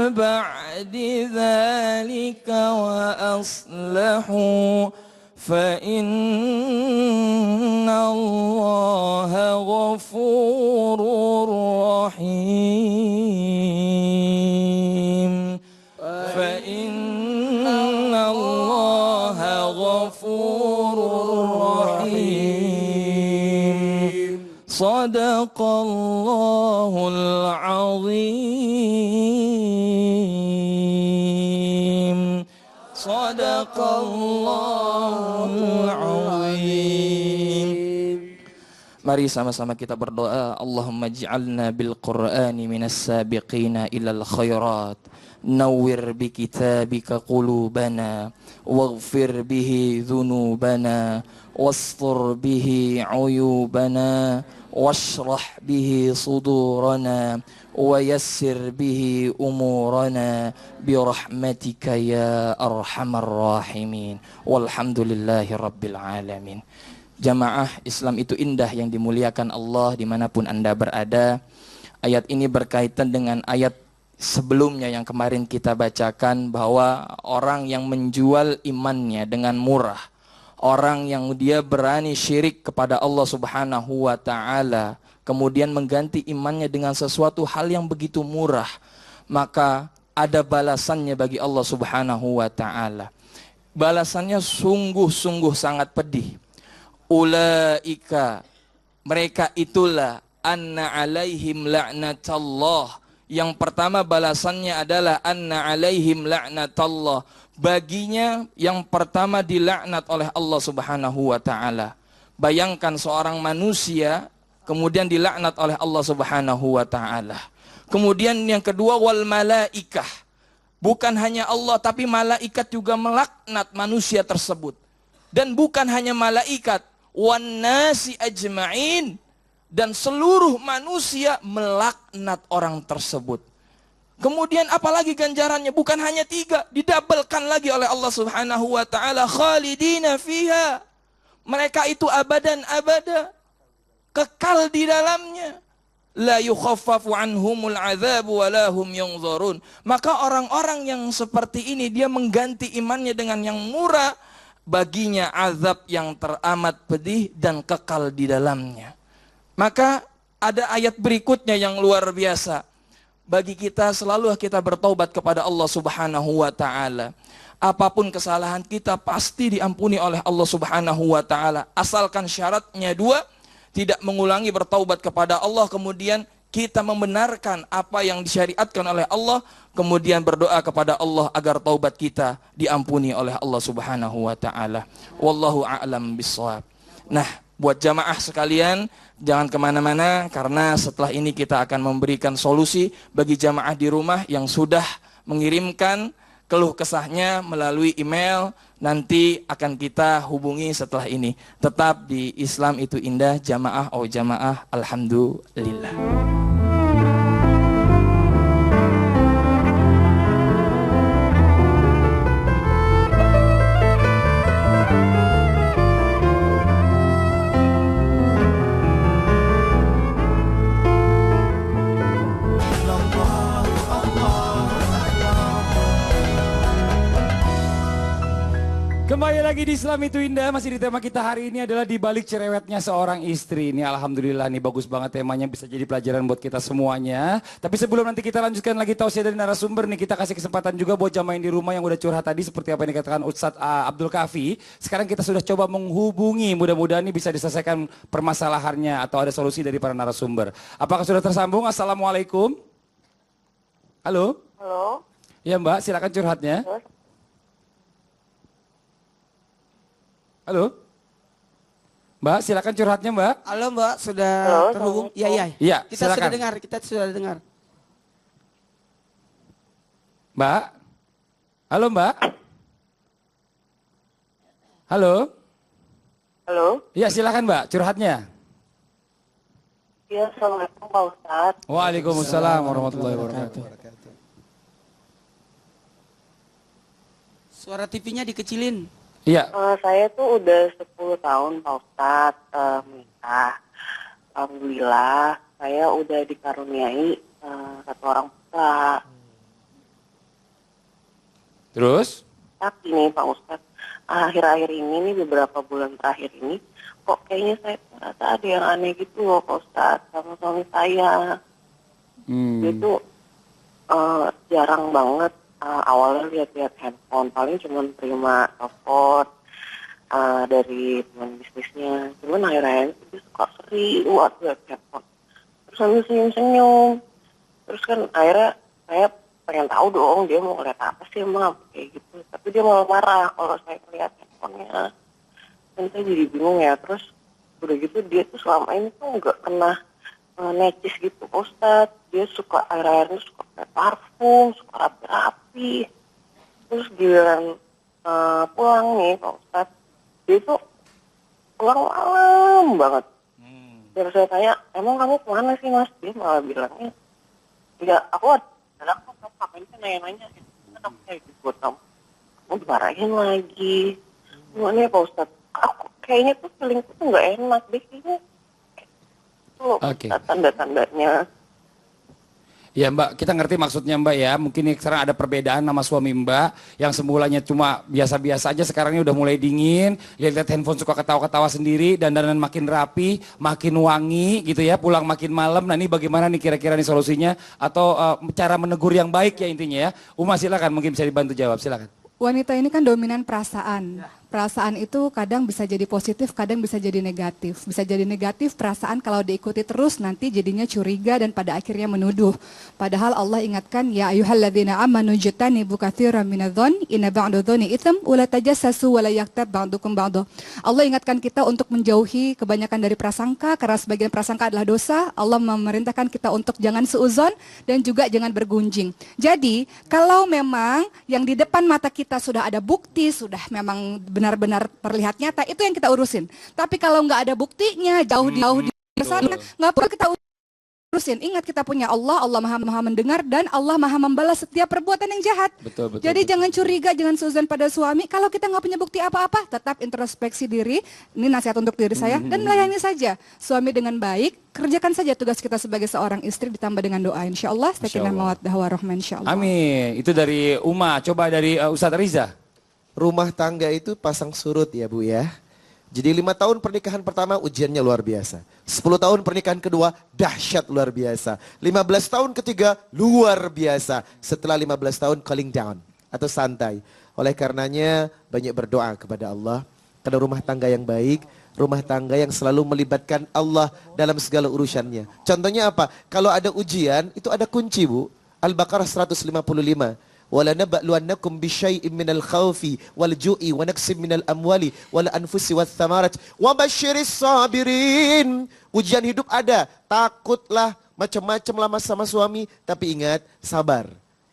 بعد ذلك وأصلحوا فإن الله غفور رحيم فإن الله غفور رحيم صدق الله العظيم صدق الله العظيم. Mari sama-sama kita berdoa. Allahumma ij'alna bil Qur'ani minas sabiqina ilal khairat. Nawwir bi kitabika qulubana waghfir bihi dhunubana wastur bihi uyubana washrah bihi sudurana ويسر به أمورنا برحمتك يا أرحم الراحمين والحمد لله رب العالمين. Jamaah Islam itu indah yang dimuliakan Allah dimanapun Anda berada. Ayat ini berkaitan dengan ayat sebelumnya yang kemarin kita bacakan, bahwa orang yang menjual imannya dengan murah, orang yang dia berani syirik kepada Allah Subhanahu wa ta'ala, kemudian mengganti imannya dengan sesuatu hal yang begitu murah, maka ada balasannya bagi Allah Subhanahu wa ta'ala. Balasannya sungguh-sungguh sangat pedih. Ulaika, mereka itulah, anna alaihim la'natallah. Yang pertama balasannya adalah anna alaihim la'natallah. Baginya yang pertama dilaknat oleh Allah Subhanahu wa ta'ala. Bayangkan seorang manusia kemudian dilaknat oleh Allah Subhanahu wa ta'ala. Kemudian yang kedua, wal malaikah. Bukan hanya Allah, tapi malaikat juga melaknat manusia tersebut. Dan bukan hanya malaikat, wan nasi ajma'in. Dan seluruh manusia melaknat orang tersebut. Kemudian apalagi ganjarannya? Bukan hanya 3, didabelkan lagi oleh Allah Subhanahu wa ta'ala. Khalidina fiha. Mereka itu abadan abada, kekal di dalamnya. La yukhaffafu anhumul adzabu wa la hum yunzarun. Maka orang-orang yang seperti ini, dia mengganti imannya dengan yang murah, baginya azab yang teramat pedih dan kekal di dalamnya. Maka ada ayat berikutnya yang luar biasa. Bagi kita selalu kita bertaubat kepada Allah Subhanahu wa ta'ala. Apapun kesalahan kita pasti diampuni oleh Allah Subhanahu wa ta'ala. Asalkan syaratnya 2, tidak mengulangi bertaubat kepada Allah, kemudian kita membenarkan apa yang disyariatkan oleh Allah, kemudian berdoa kepada Allah agar taubat kita diampuni oleh Allah Subhanahu wa ta'ala. Wallahu a'lam bishawab. Nah, buat jamaah sekalian, jangan kemana-mana, karena setelah ini kita akan memberikan solusi bagi jamaah di rumah yang sudah mengirimkan keluh kesahnya melalui email. Nanti akan kita hubungi setelah ini. Tetap di Islam itu indah, jamaah oh jamaah, alhamdulillah. Kembali lagi di Islam itu indah, masih di tema kita hari ini adalah di balik cerewetnya seorang istri. Ini alhamdulillah nih bagus banget temanya, bisa jadi pelajaran buat kita semuanya. Tapi sebelum nanti kita lanjutkan lagi tausiah dari narasumber nih, kita kasih kesempatan juga buat jamaah yang di rumah yang udah curhat tadi seperti apa yang dikatakan Ustadz Abdul Kafi. Sekarang kita sudah coba menghubungi, mudah-mudahan ini bisa diselesaikan permasalahannya atau ada solusi dari para narasumber. Apakah sudah tersambung? Assalamualaikum. Halo. Halo. Ya Mbak, silakan curhatnya. Halo, Mbak, silakan curhatnya Mbak. Halo Mbak, sudah terhubung? Iya, iya. Iya, Kita silakan. sudah dengar, kita sudah dengar. Mbak, halo Mbak. Halo. Halo. Iya, silakan Mbak, curhatnya. Iya, Assalamualaikum Pak Ustadz. Waalaikumsalam warahmatullahi wabarakatuh. Suara TV-nya dikecilin. Iya. Saya tuh udah 10 tahun Pak Ustadz menikah. Alhamdulillah, saya udah dikaruniai satu orang putra. Terus? Tapi nih Pak Ustadz, akhir-akhir ini nih beberapa bulan terakhir ini, kok kayaknya saya merasa ada yang aneh gitu loh Pak Ustadz sama suami saya. Dia tuh jarang banget. Awalnya lihat-lihat handphone, paling cuma terima telepon dari teman bisnisnya. Cuman akhirnya dia suka sering lihat handphone. Terus sambil senyum-senyum. Terus kan akhirnya saya pengen tahu dong dia mau ngeliat apa sih emang kayak gitu. Tapi dia malah marah kalau saya ngeliat handphonenya. Dan saya jadi bingung ya. Terus udah gitu dia tuh selama ini tuh nggak pernah necis gitu Ustadz. Dia suka akhir-akhirnya suka pakai parfum, suka rapi-rapi. Terus giliran pulang nih Pak Ustadz, dia tuh pulang malam banget. Terus saya tanya, emang kamu kemana sih Mas? Dia malah bilangnya, ya aku ada aku ngapain sih nanya-nanya. Kan aku kayak gitu buat kamu. Kamu dimarahin lagi. Gimana ya Pak Ustadz? Aku kayaknya tuh feeling tuh nggak enak deh kayaknya. Tanda-tandanya. Ya Mbak, kita ngerti maksudnya Mbak ya. Mungkin ini sekarang ada perbedaan sama suami Mbak yang semulanya cuma biasa-biasa aja, sekarang ini udah mulai dingin, lihat-lihat handphone suka ketawa-ketawa sendiri, dandanan makin rapi, makin wangi gitu ya, pulang makin malam. Nah ini bagaimana nih kira-kira nih solusinya atau cara menegur yang baik ya intinya ya. Uma silakan, mungkin bisa dibantu jawab, silakan. Wanita ini kan dominan perasaan. Perasaan itu kadang bisa jadi positif, kadang bisa jadi negatif. Bisa jadi negatif perasaan kalau diikuti terus nanti jadinya curiga dan pada akhirnya menuduh. Padahal Allah ingatkan, ya ayyuhalladzina amanu jtanibu katsiran minadh-dhon inna ba'dadh-dhoni itsm wa la tajassasu wa la yaghtab ba'dukum ba'dha. Allah ingatkan kita untuk menjauhi kebanyakan dari prasangka karena sebagian prasangka adalah dosa. Allah memerintahkan kita untuk jangan suudzon dan juga jangan bergunjing. Jadi, kalau memang yang di depan mata kita sudah ada bukti, sudah memang benar-benar terlihat nyata, itu yang kita urusin. Tapi kalau nggak ada buktinya, jauh-jauh di sana, nggak perlu kita urusin. Ingat kita punya Allah, Allah maha mendengar dan Allah maha membalas setiap perbuatan yang jahat. Betul, Jadi betul. jangan curiga, jangan suuzon pada suami. Kalau kita nggak punya bukti apa-apa, tetap introspeksi diri. Ini nasihat untuk diri saya dan melayani saja suami dengan baik. Kerjakan saja tugas kita sebagai seorang istri ditambah dengan doa. Insya Allah, sakinah mawaddah warahmah insya Allah. Amin. Itu dari Uma. Coba dari Ustadz Riza. Rumah tangga itu pasang surut ya Bu ya. Jadi 5 tahun pernikahan pertama ujiannya luar biasa. 10 tahun pernikahan kedua dahsyat luar biasa. 15 tahun ketiga luar biasa. Setelah 15 tahun calling down atau santai. Oleh karenanya banyak berdoa kepada Allah. Karena rumah tangga yang baik, rumah tangga yang selalu melibatkan Allah dalam segala urusannya. Contohnya apa? Kalau ada ujian itu ada kunci Bu. Al-Baqarah 155. Wala nabluwannakum bisyai'in minal khawfi wal ju'i wa naqsim minal amwali wal anfusi wath thamarat wa basyiris sabirin. Ujian hidup ada, takutlah macam-macam lama sama suami, tapi ingat sabar.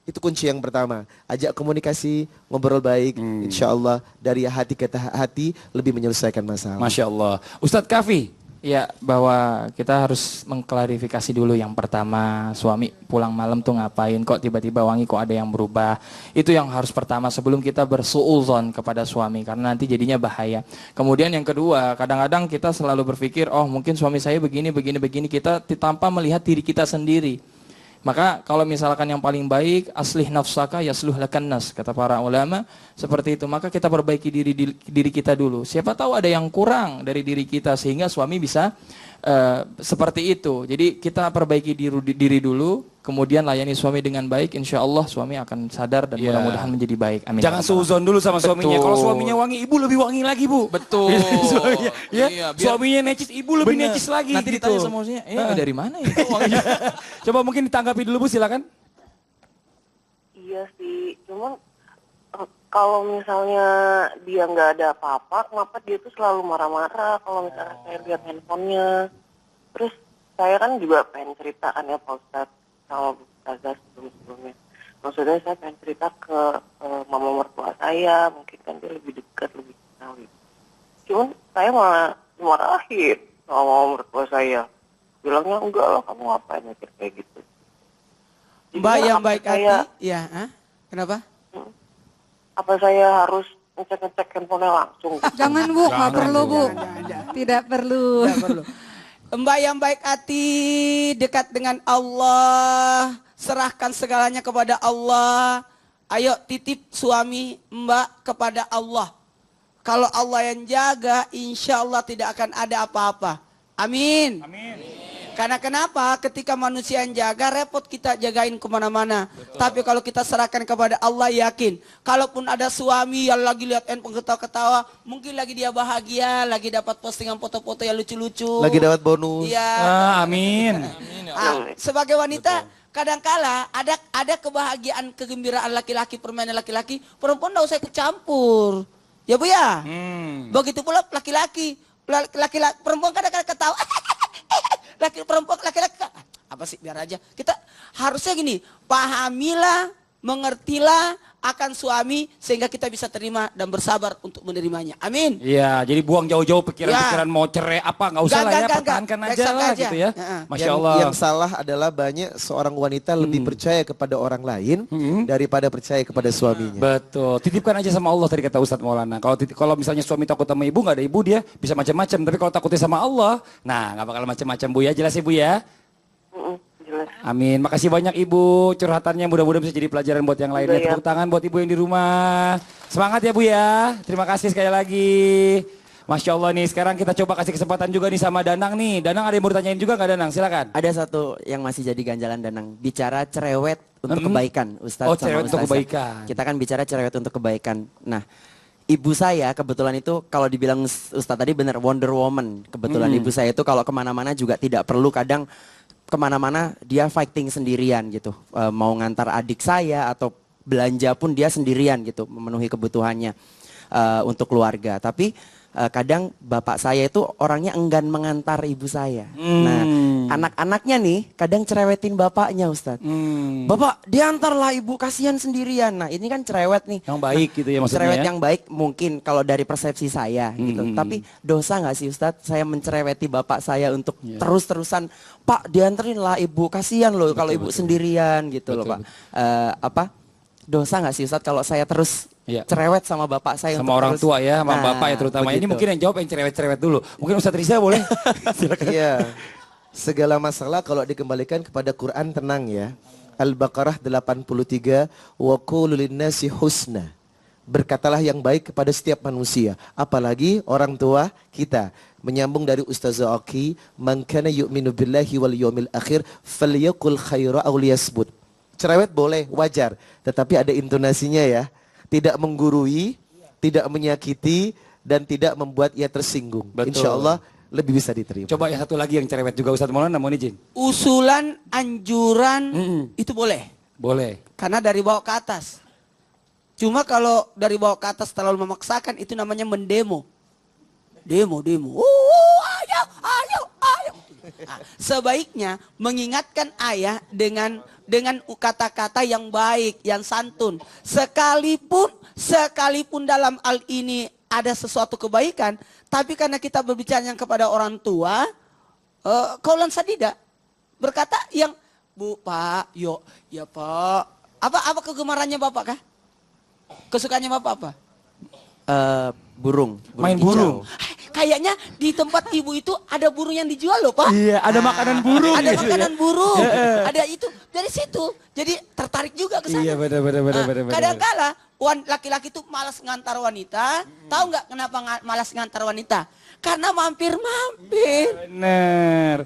Itu kunci yang pertama. Ajak komunikasi, ngobrol baik. Insya Allah dari hati ke hati lebih menyelesaikan masalah. Masya Allah. Ustadz Kafi. Ya, bahwa kita harus mengklarifikasi dulu yang pertama, suami pulang malam tuh ngapain, kok tiba-tiba wangi, kok ada yang berubah. Itu yang harus pertama sebelum kita bersuudzon kepada suami, karena nanti jadinya bahaya. Kemudian yang kedua, kadang-kadang kita selalu berpikir, oh mungkin suami saya begini, kita tanpa melihat diri kita sendiri. Maka kalau misalkan yang paling baik, aslih nafsaka yasluh lakan nas, kata para ulama, seperti itu. Maka kita perbaiki diri kita dulu. Siapa tahu ada yang kurang dari diri kita sehingga suami bisa seperti itu. Jadi kita perbaiki diri dulu, kemudian layani suami dengan baik. Insya Allah suami akan sadar dan mudah-mudahan menjadi baik. Amin. Jangan suuzon dulu sama suaminya. Kalau suaminya wangi, ibu lebih wangi lagi, Bu. Betul. Suaminya, ya? Iya, suaminya necis, ibu lebih necis lagi. Nanti gitu. ditanya sama suaminya, dari mana ya wanginya? Coba mungkin ditanggapi dulu, Bu, silakan. Iya sih, cuman kalau misalnya dia nggak ada apa-apa, kenapa dia tuh selalu marah-marah kalau misalnya saya lihat handphonenya. Terus saya kan juga pengen cerita kan ya Pak Ustadz sama Bu Ustazah sebelumnya. Maksudnya saya pengen cerita ke mama mertua saya, mungkin kan dia lebih dekat, lebih kenal gitu. Cuman saya malah dimarahin sama mama mertua saya. Bilangnya enggak lah, kamu ngapain mikir kayak gitu. Mbak yang baik saya, hati, ya, kenapa? apa saya harus ngecek handphonenya langsung? Jangan Bu, nggak perlu Bu. Tidak perlu. Tidak perlu. Mbak yang baik hati, dekat dengan Allah, serahkan segalanya kepada Allah. Ayo titip suami Mbak kepada Allah. Kalau Allah yang jaga, insya Allah tidak akan ada apa-apa. Amin. Amin. Karena kenapa? Ketika manusia yang jaga, repot kita jagain kemana-mana. Tapi kalau kita serahkan kepada Allah, yakin. Kalaupun ada suami yang lagi lihat handphone ketawa-ketawa, mungkin lagi dia bahagia, lagi dapat postingan foto-foto yang lucu-lucu. Lagi dapat bonus. Iya. Amin. Sebagai wanita, kadangkala ada kebahagiaan, kegembiraan laki-laki, permainan laki-laki, perempuan tidak usah ikut campur. Ya Bu ya? Begitu pula laki-laki. Laki-laki perempuan kadang-kadang ketawa. Laki-laki apa sih, biar aja. Kita harusnya gini, pahamilah, mengertilah akan suami sehingga kita bisa terima dan bersabar untuk menerimanya. Amin. Iya, jadi buang jauh-jauh pikiran-pikiran mau cerai apa, nggak usah lah ya, pertahankan aja lah gitu ya. Masya Allah. Yang salah adalah banyak seorang wanita lebih percaya kepada orang lain daripada percaya kepada suaminya. Betul, titipkan aja sama Allah tadi kata Ustadz Maulana. Kalau misalnya suami takut sama ibu, nggak ada ibu dia bisa macam-macam. Tapi kalau takutnya sama Allah, nah nggak bakal macam-macam Bu ya, jelas ya Bu ya. Amin. Makasih banyak Ibu curhatannya, mudah-mudahan bisa jadi pelajaran buat yang lainnya. Tepuk tangan buat Ibu yang di rumah. Semangat ya Bu ya. Terima kasih sekali lagi. Masya Allah nih, sekarang kita coba kasih kesempatan juga nih sama Danang nih. Danang ada yang mau ditanyain juga nggak Danang? Silakan. Ada satu yang masih jadi ganjalan Danang. Bicara cerewet untuk kebaikan, Ustadz. Oh, cerewet untuk kebaikan. Kita kan bicara cerewet untuk kebaikan. Nah, ibu saya kebetulan itu kalau dibilang Ustadz tadi benar Wonder Woman. Kebetulan ibu saya itu kalau kemana-mana juga tidak perlu kadang kemana-mana dia fighting sendirian gitu. Mau ngantar adik saya atau belanja pun dia sendirian gitu memenuhi kebutuhannya untuk keluarga. Tapi kadang bapak saya itu orangnya enggan mengantar ibu saya. Nah, anak-anaknya nih kadang cerewetin bapaknya Ustadz. Bapak diantarlah ibu, kasihan sendirian. Nah, ini kan cerewet nih. Yang baik gitu ya maksudnya. Cerewet ya? yang baik mungkin kalau dari persepsi saya gitu. Tapi dosa nggak sih Ustadz saya mencereweti bapak saya untuk terus-terusan, Pak dianterin lah ibu, kasihan loh kalau ibu sendirian gitu loh Pak. Dosa nggak sih Ustadz kalau saya terus cerewet sama bapak saya sama orang tua ya, sama bapak ya terutama. Begitu. Ini mungkin yang jawab yang cerewet-cerewet dulu. Mungkin Ustadz Riza boleh? Silakan. Iya. Segala masalah kalau dikembalikan kepada Quran tenang ya. Al-Baqarah 83, wa qulu linnasi husna. Berkatalah yang baik kepada setiap manusia, apalagi orang tua kita. Menyambung dari Ustazah Oki, man kana yu'minu billahi wal yawmil akhir falyaqul khaira aw liyasbut. Cerewet boleh, wajar, tetapi ada intonasinya ya. Tidak menggurui, tidak menyakiti, dan tidak membuat ia tersinggung. Insya Allah lebih bisa diterima. Coba yang satu lagi yang cerewet juga Ustadz Maulana, mohon izin. Usulan, anjuran, itu boleh. Boleh. Karena dari bawah ke atas. Cuma kalau dari bawah ke atas terlalu memaksakan, itu namanya mendemo. Demo. Ayo. Nah, sebaiknya mengingatkan ayah dengan dengan kata-kata yang baik, yang santun. Sekalipun dalam hal ini ada sesuatu kebaikan, tapi karena kita berbicara kepada orang tua, kaulan sadida berkata yang Bu, Pak, yo, ya Pak. Apa kegemarannya Bapak kah? Kesukaannya Bapak apa? Burung Main kicau. burung. Kayaknya di tempat ibu itu ada burung yang dijual loh Pak. Iya, ada makanan burung. Ada gitu makanan ya. burung, ada itu dari situ. Jadi tertarik juga ke sana. Iya, benar. Kadang-kala laki-laki itu malas ngantar wanita. Tahu nggak kenapa malas ngantar wanita? Karena mampir-mampir. Bener.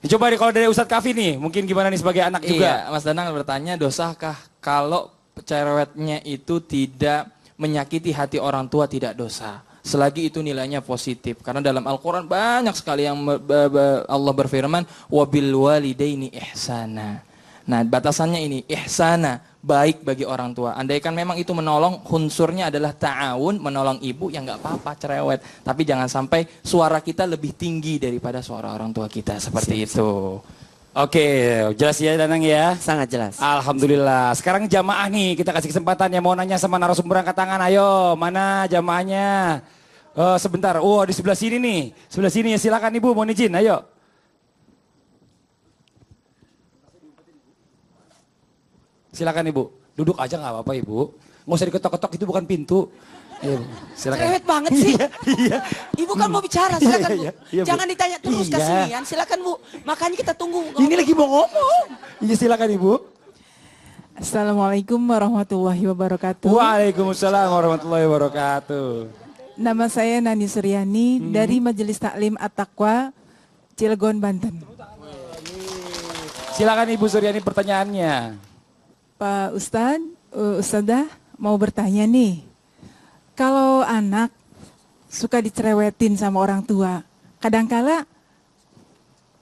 Coba deh kalau dari Ustadz Kafi nih, mungkin gimana nih sebagai anak juga? Iya, Mas Danang bertanya, dosakah kalau cerewetnya itu tidak menyakiti hati orang tua? Tidak dosa. Selagi itu nilainya positif. Karena dalam Al-Quran banyak sekali yang Allah berfirman, wabil walidaini ihsana. Nah, batasannya ini, ihsana, baik bagi orang tua. Andaikan memang itu menolong, unsurnya adalah ta'awun, menolong ibu, ya nggak apa-apa, cerewet. Tapi jangan sampai suara kita lebih tinggi daripada suara orang tua kita, seperti itu. Oke, jelas ya Danang ya? Sangat jelas. Alhamdulillah. Sekarang jamaah nih, kita kasih kesempatan yang mau nanya sama narasumber angkat tangan. Ayo, mana jamaahnya? Sebentar, di sebelah sini nih. Sebelah sini ya, silakan Ibu, mohon izin, ayo. Silakan Ibu, duduk aja nggak apa-apa Ibu. Nggak usah diketok-ketok, itu bukan pintu. Iya, Bu. Silakan. Cerewet banget sih. Iya. Ibu kan mau bicara, silakan Bu. Iya, Bu. Jangan ditanya terus Iya. kasihan, silakan Bu. Makanya kita tunggu. Ini lagi mau ngomong. Iya, silakan Ibu. Assalamualaikum warahmatullahi wabarakatuh. Waalaikumsalam warahmatullahi wabarakatuh. Nama saya Nani Suryani dari Majelis Taklim At-Taqwa, Cilegon, Banten. Silakan Ibu Suryani pertanyaannya. Pak Ustadz, Ustadzah mau bertanya nih. Kalau anak suka dicerewetin sama orang tua, kadangkala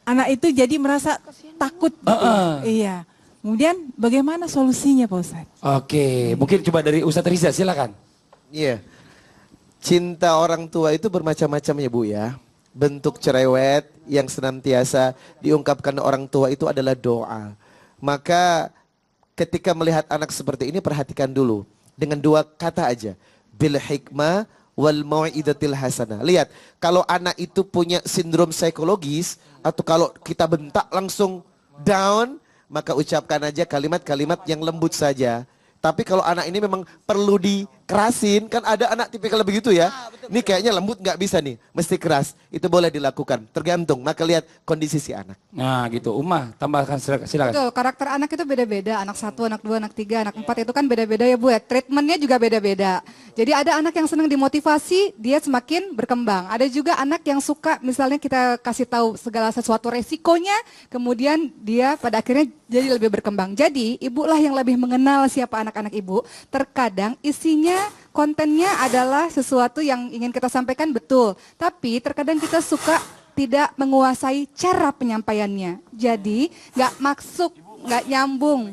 anak itu jadi merasa takut. Gitu. Iya. Kemudian bagaimana solusinya Pak Ustadz? Oke, mungkin coba dari Ustadz Riza, silakan. Iya. Cinta orang tua itu bermacam-macam ya Bu ya. Bentuk cerewet yang senantiasa diungkapkan orang tua itu adalah doa. Maka ketika melihat anak seperti ini perhatikan dulu. Dengan dua kata aja. Bil hikmah wal mau'idatil hasanah. Lihat, kalau anak itu punya sindrom psikologis atau kalau kita bentak langsung down, maka ucapkan aja kalimat-kalimat yang lembut saja. Tapi kalau anak ini memang perlu dikerasin, kan ada anak tipikal begitu ya. Ini kayaknya lembut nggak bisa nih, mesti keras. Itu boleh dilakukan, tergantung. Maka lihat kondisi si anak. Nah gitu, Umah tambahkan silakan. Betul, karakter anak itu beda-beda. Anak 1, anak 2, anak 3, anak 4 itu kan beda-beda ya Bu ya. Treatmentnya juga beda-beda. Jadi ada anak yang senang dimotivasi, dia semakin berkembang. Ada juga anak yang suka misalnya kita kasih tahu segala sesuatu resikonya, kemudian dia pada akhirnya jadi lebih berkembang. Jadi ibulah yang lebih mengenal siapa anak-anak ibu. Terkadang isinya, kontennya adalah sesuatu yang ingin kita sampaikan betul. Tapi terkadang kita suka tidak menguasai cara penyampaiannya. Jadi nggak masuk, nggak nyambung.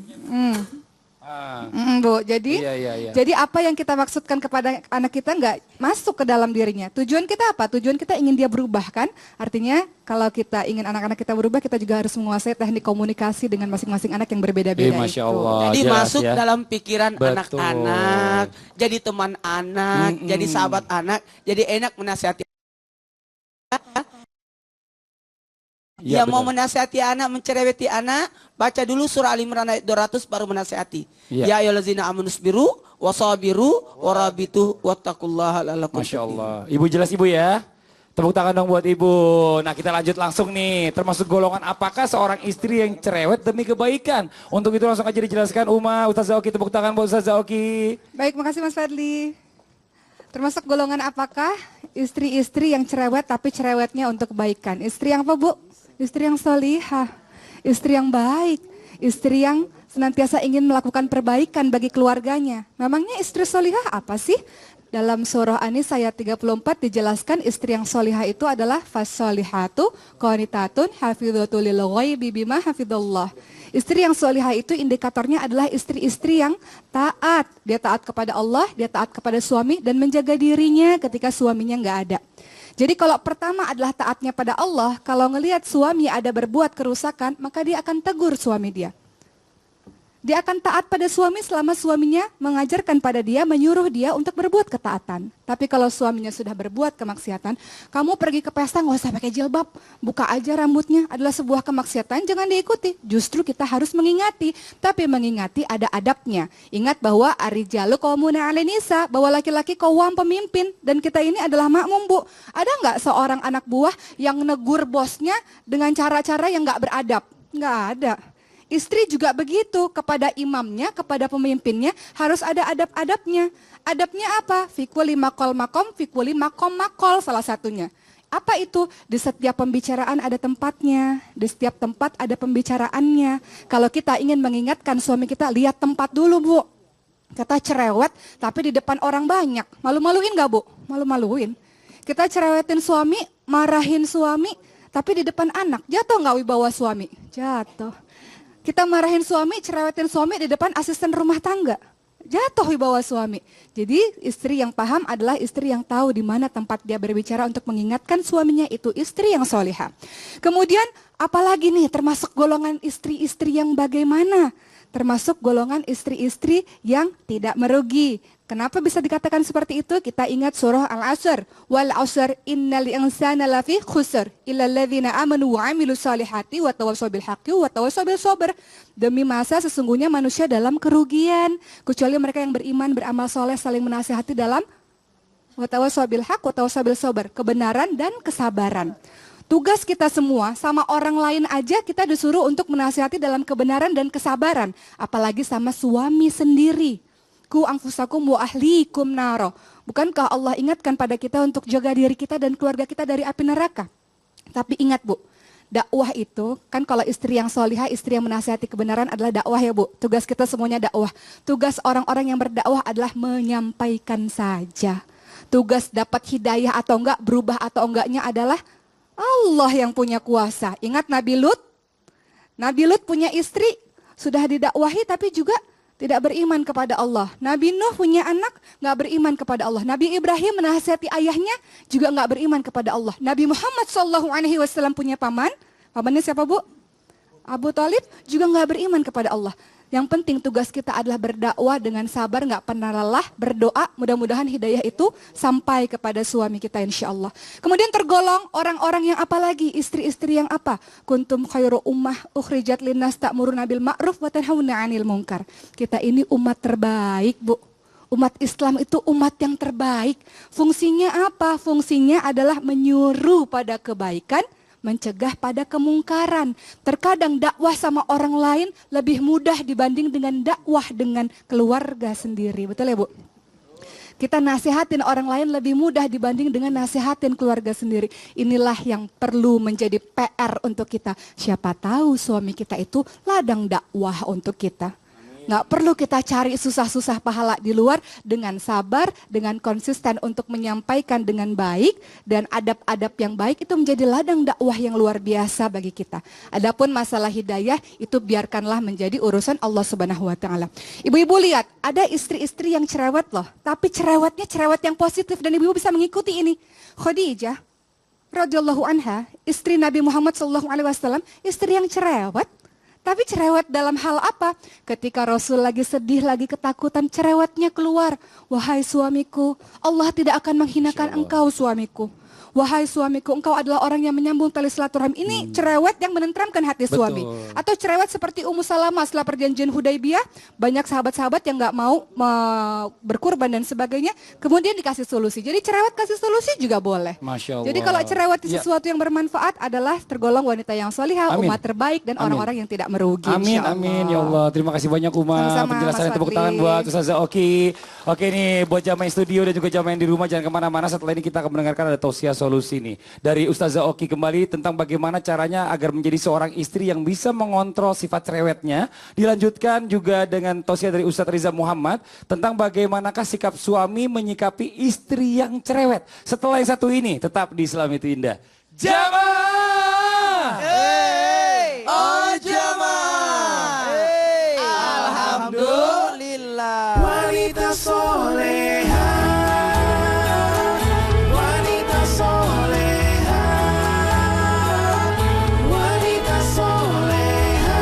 Bu, jadi Iya. jadi apa yang kita maksudkan kepada anak kita nggak masuk ke dalam dirinya. Tujuan kita apa? Tujuan kita ingin dia berubah kan? Artinya kalau kita ingin anak-anak kita berubah, kita juga harus menguasai teknik komunikasi dengan masing-masing anak yang berbeda-beda Masya itu. Allah. Jadi jelas masuk ya. dalam pikiran Betul. anak-anak, jadi teman anak, jadi sahabat anak, jadi enak menasihati. Iya, Dia mau betul. menasihati anak, mencereweti anak, baca dulu surah Al-Imran ayat 200 baru menasihati. Iya. Ya ayyuhallazina amanu sabiru wasabiru warabitu wattaqullaha la'allakum Masya Allah. Ibu jelas Ibu ya. Tepuk tangan dong buat Ibu. Nah kita lanjut langsung nih. Termasuk golongan apakah seorang istri yang cerewet demi kebaikan? Untuk itu langsung aja dijelaskan Ustazah Oki. Tepuk tangan buat Ustazah Oki. Baik, makasih Mas Fadli. Termasuk golongan apakah istri-istri yang cerewet tapi cerewetnya untuk kebaikan? Istri yang apa Bu? Istri yang solihah, istri yang baik, istri yang senantiasa ingin melakukan perbaikan bagi keluarganya. Memangnya istri solihah apa sih? Dalam surah An-Nisa ayat 34 dijelaskan istri yang solihah itu adalah fasolihatu qanitatun hafidhatul lil ghaibi bima hafidhallah. Istri yang solihah itu indikatornya adalah istri-istri yang taat. Dia taat kepada Allah, dia taat kepada suami dan menjaga dirinya ketika suaminya nggak ada. Jadi kalau pertama adalah taatnya pada Allah, kalau ngelihat suami ada berbuat kerusakan, maka dia akan tegur suami dia. Dia akan taat pada suami selama suaminya mengajarkan pada dia, menyuruh dia untuk berbuat ketaatan. Tapi kalau suaminya sudah berbuat kemaksiatan, kamu pergi ke pesta nggak usah pakai jilbab, buka aja rambutnya, adalah sebuah kemaksiatan, jangan diikuti. Justru kita harus mengingati, tapi mengingati ada adabnya. Ingat bahwa arijalu qaumuna 'alan nisa, bahwa laki-laki qawwam pemimpin, dan kita ini adalah makmum, Bu. Ada nggak seorang anak buah yang negur bosnya dengan cara-cara yang nggak beradab? Nggak ada. Istri juga begitu, kepada imamnya, kepada pemimpinnya harus ada adab-adabnya. Adabnya apa? Fikuli makol makom, fikuli makom makol salah satunya. Apa itu? Di setiap pembicaraan ada tempatnya, di setiap tempat ada pembicaraannya. Kalau kita ingin mengingatkan suami kita, lihat tempat dulu, Bu. Kata cerewet, tapi di depan orang banyak. Malu-maluin gak, Bu? Malu-maluin. Kita cerewetin suami, marahin suami, tapi di depan anak. Jatuh gak wibawa suami? Jatuh. Kita marahin suami, cerewetin suami di depan asisten rumah tangga. Jatuh wibawa suami. Jadi istri yang paham adalah istri yang tahu di mana tempat dia berbicara untuk mengingatkan suaminya, itu istri yang solihah. Kemudian apalagi nih termasuk golongan istri-istri yang bagaimana? Termasuk golongan istri-istri yang tidak merugi. Kenapa bisa dikatakan seperti itu? Kita ingat surah Al-Asr. Wal 'asr innal insana lafi khusr illa alladzina amanu wa 'amilus solihati wa tawassaw bil haqqi wa tawassaw bil sabr. Demi masa sesungguhnya manusia dalam kerugian, kecuali mereka yang beriman, beramal soleh, saling menasihati dalam wa tawassaw bil haqq wa tawassaw bil sabr, kebenaran dan kesabaran. Tugas kita semua sama orang lain aja kita disuruh untuk menasihati dalam kebenaran dan kesabaran, apalagi sama suami sendiri. Ku anfusakum wa ahlikum naro. Bukankah Allah ingatkan pada kita untuk jaga diri kita dan keluarga kita dari api neraka? Tapi ingat, Bu, dakwah itu kan kalau istri yang solihah, istri yang menasihati kebenaran adalah dakwah ya, Bu. Tugas kita semuanya dakwah. Tugas orang-orang yang berdakwah adalah menyampaikan saja. Tugas dapat hidayah atau enggak, berubah atau enggaknya adalah Allah yang punya kuasa. Ingat Nabi Lut? Nabi Lut punya istri, sudah didakwahi tapi juga tidak beriman kepada Allah. Nabi Nuh punya anak, nggak beriman kepada Allah. Nabi Ibrahim menasihati ayahnya, juga nggak beriman kepada Allah. Nabi Muhammad SAW punya paman, pamannya siapa, Bu? Abu Talib, juga nggak beriman kepada Allah. Yang penting tugas kita adalah berdakwah dengan sabar, nggak pernah lelah, berdoa, mudah-mudahan hidayah itu sampai kepada suami kita insya Allah. Kemudian tergolong orang-orang yang apa lagi? Istri-istri yang apa? Kuntum khairu ummah ukhrijat linnas ta'muruna bil ma'ruf wa tanhauna 'anil munkar. Kita ini umat terbaik, Bu. Umat Islam itu umat yang terbaik. Fungsinya apa? Fungsinya adalah menyuruh pada kebaikan, mencegah pada kemungkaran. Terkadang dakwah sama orang lain lebih mudah dibanding dengan dakwah dengan keluarga sendiri. Betul ya, Bu? Kita nasihatin orang lain lebih mudah dibanding dengan nasihatin keluarga sendiri. Inilah yang perlu menjadi PR untuk kita. Siapa tahu suami kita itu ladang dakwah untuk kita. Nggak perlu kita cari susah-susah pahala di luar, dengan sabar, dengan konsisten untuk menyampaikan dengan baik dan adab-adab yang baik itu menjadi ladang dakwah yang luar biasa bagi kita. Adapun masalah hidayah itu biarkanlah menjadi urusan Allah Subhanahu wa taala. Ibu-ibu lihat, ada istri-istri yang cerewet loh, tapi cerewetnya cerewet yang positif dan ibu-ibu bisa mengikuti ini. Khadijah radhiyallahu anha, istri Nabi Muhammad SAW, istri yang cerewet. Tapi cerewet dalam hal apa? Ketika Rasul lagi sedih, lagi ketakutan, cerewetnya keluar. Wahai suamiku, Allah tidak akan menghinakan engkau suamiku. Wahai suamiku, engkau adalah orang yang menyambung tali silaturahmi. Ini cerewet yang menenteramkan hati suami. Atau cerewet seperti Ummu Salamah setelah perjanjian Hudaibiyah, banyak sahabat-sahabat yang nggak mau berkurban dan sebagainya, kemudian dikasih solusi. Jadi cerewet kasih solusi juga boleh. Masya Allah. Jadi kalau cerewet di sesuatu yang bermanfaat adalah tergolong wanita yang solihah, umat terbaik dan orang-orang yang tidak merugi. Amin, amin ya Allah. Terima kasih banyak Uma. Penjelasannya, tepuk tangan buat Ustazah Oki. Oke nih buat jamaah studio dan juga jamaah yang di rumah, jangan kemana-mana. Setelah ini kita akan mendengarkan ada tausiah solusi nih dari Ustazah Oki kembali tentang bagaimana caranya agar menjadi seorang istri yang bisa mengontrol sifat cerewetnya. Dilanjutkan juga dengan tausiah dari Ustadz Riza Muhammad tentang bagaimanakah sikap suami menyikapi istri yang cerewet. Setelah yang satu ini tetap di Islam itu Indah. Jamaah! Hey! Oh jamaah! Hey! Alhamdulillah. Wanita soleha, wanita soleha, wanita soleha,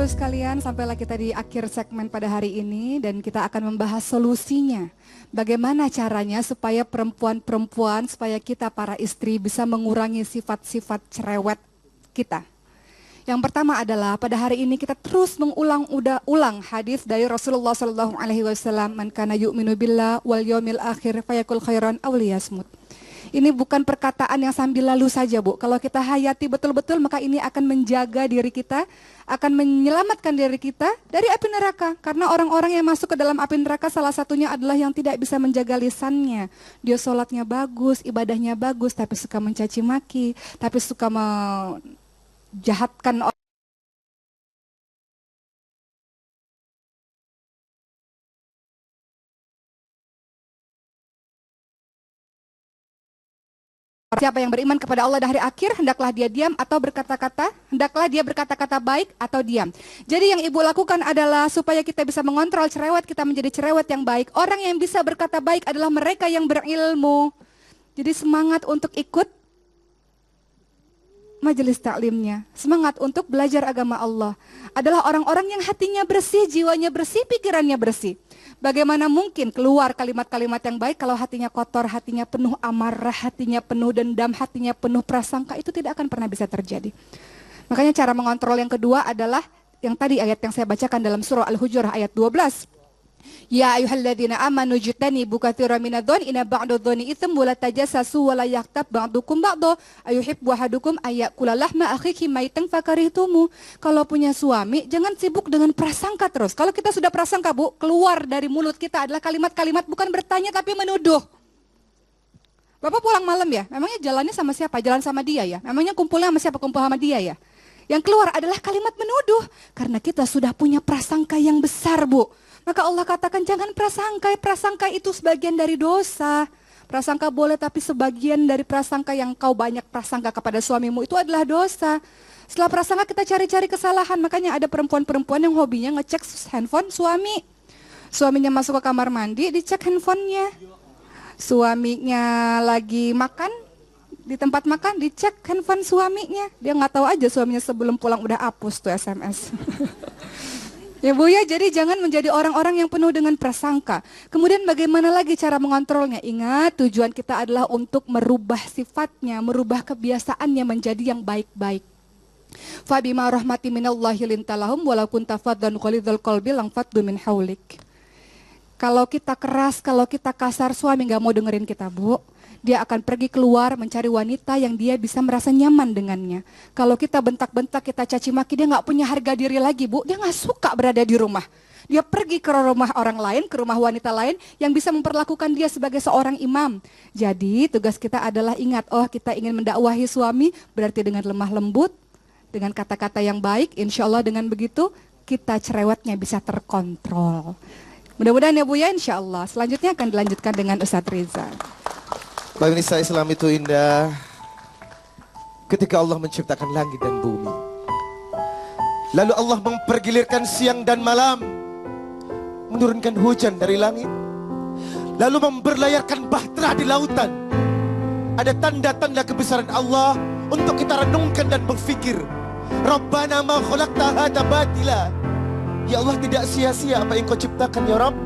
Ibu sekalian, sampailah kita di akhir segmen pada hari ini dan kita akan membahas solusinya. Bagaimana caranya supaya perempuan-perempuan, supaya kita para istri bisa mengurangi sifat-sifat cerewet kita. Yang pertama adalah pada hari ini kita terus mengulang hadis dari Rasulullah SAW, "Man kana yu'minu billah wal yawmil akhir fayakul khairan aw liyasmut." Ini bukan perkataan yang sambil lalu saja, Bu. Kalau kita hayati betul-betul, maka ini akan menjaga diri kita, akan menyelamatkan diri kita dari api neraka. Karena orang-orang yang masuk ke dalam api neraka salah satunya adalah yang tidak bisa menjaga lisannya. Dia sholatnya bagus, ibadahnya bagus, tapi suka mencaci maki, tapi suka menjahatkan orang. Siapa yang beriman kepada Allah dan hari akhir, hendaklah dia diam atau berkata-kata, hendaklah dia berkata-kata baik atau diam. Jadi yang ibu lakukan adalah supaya kita bisa mengontrol cerewet, kita menjadi cerewet yang baik. Orang yang bisa berkata baik adalah mereka yang berilmu. Jadi semangat untuk ikut majelis taklimnya, semangat untuk belajar agama Allah. Adalah orang-orang yang hatinya bersih, jiwanya bersih, pikirannya bersih. Bagaimana mungkin keluar kalimat-kalimat yang baik kalau hatinya kotor, hatinya penuh amarah, hatinya penuh dendam, hatinya penuh prasangka, itu tidak akan pernah bisa terjadi. Makanya cara mengontrol yang kedua adalah yang tadi ayat yang saya bacakan dalam surah Al-Hujurat ayat 12. Ya ayyuhalladzina amanu jtanibu katsiran minadh-dhonni inna ba'dadh-dhonni itsm wa la tajassasu wa la yaghtab ba'dukum ba'dha ayuhibbu ahadukum ayyakula lahma akhihi maitan fakarihtumu. Kalau punya suami jangan sibuk dengan prasangka terus. Kalau kita sudah prasangka, Bu, keluar dari mulut kita adalah kalimat-kalimat bukan bertanya tapi menuduh. Bapak pulang malam ya? Memangnya jalannya sama siapa? Jalan sama dia ya? Memangnya kumpulnya sama siapa? Kumpul sama dia ya? Yang keluar adalah kalimat menuduh karena kita sudah punya prasangka yang besar, Bu. Maka Allah katakan jangan prasangka, prasangka itu sebagian dari dosa. Prasangka boleh tapi sebagian dari prasangka yang kau banyak prasangka kepada suamimu itu adalah dosa. Setelah prasangka kita cari-cari kesalahan, makanya ada perempuan-perempuan yang hobinya ngecek handphone suami. Suaminya masuk ke kamar mandi, dicek handphonenya. Suaminya lagi makan, di tempat makan dicek handphone suaminya. Dia nggak tahu aja suaminya sebelum pulang udah hapus tuh SMS. Ya Bu ya, jadi jangan menjadi orang-orang yang penuh dengan prasangka. Kemudian bagaimana lagi cara mengontrolnya? Ingat, tujuan kita adalah untuk merubah sifatnya, merubah kebiasaannya menjadi yang baik-baik. Fabima rahmati minallahi lintalahum walau kunta faddan ghalidhal qalbi langfaddu min haulik. Kalau kita keras, kalau kita kasar, suami nggak mau dengerin kita, Bu. Dia akan pergi keluar mencari wanita yang dia bisa merasa nyaman dengannya. Kalau kita bentak-bentak, kita caci maki, dia nggak punya harga diri lagi, Bu. Dia nggak suka berada di rumah. Dia pergi ke rumah orang lain, ke rumah wanita lain yang bisa memperlakukan dia sebagai seorang imam. Jadi tugas kita adalah ingat, oh kita ingin mendakwahi suami, berarti dengan lemah lembut, dengan kata-kata yang baik, insya Allah dengan begitu kita cerewetnya bisa terkontrol. Mudah-mudahan ya Bu ya, insya Allah. Selanjutnya akan dilanjutkan dengan Ustadz Riza. Pemirsa Islam itu indah ketika Allah menciptakan langit dan bumi. Lalu Allah mempergilirkan siang dan malam, menurunkan hujan dari langit, lalu memberlayarkan bahtera di lautan. Ada tanda-tanda kebesaran Allah untuk kita renungkan dan berfikir. Rabbana ma khalaqta hadza batila. Ya Allah, tidak sia-sia apa yang kau ciptakan ya Rabb.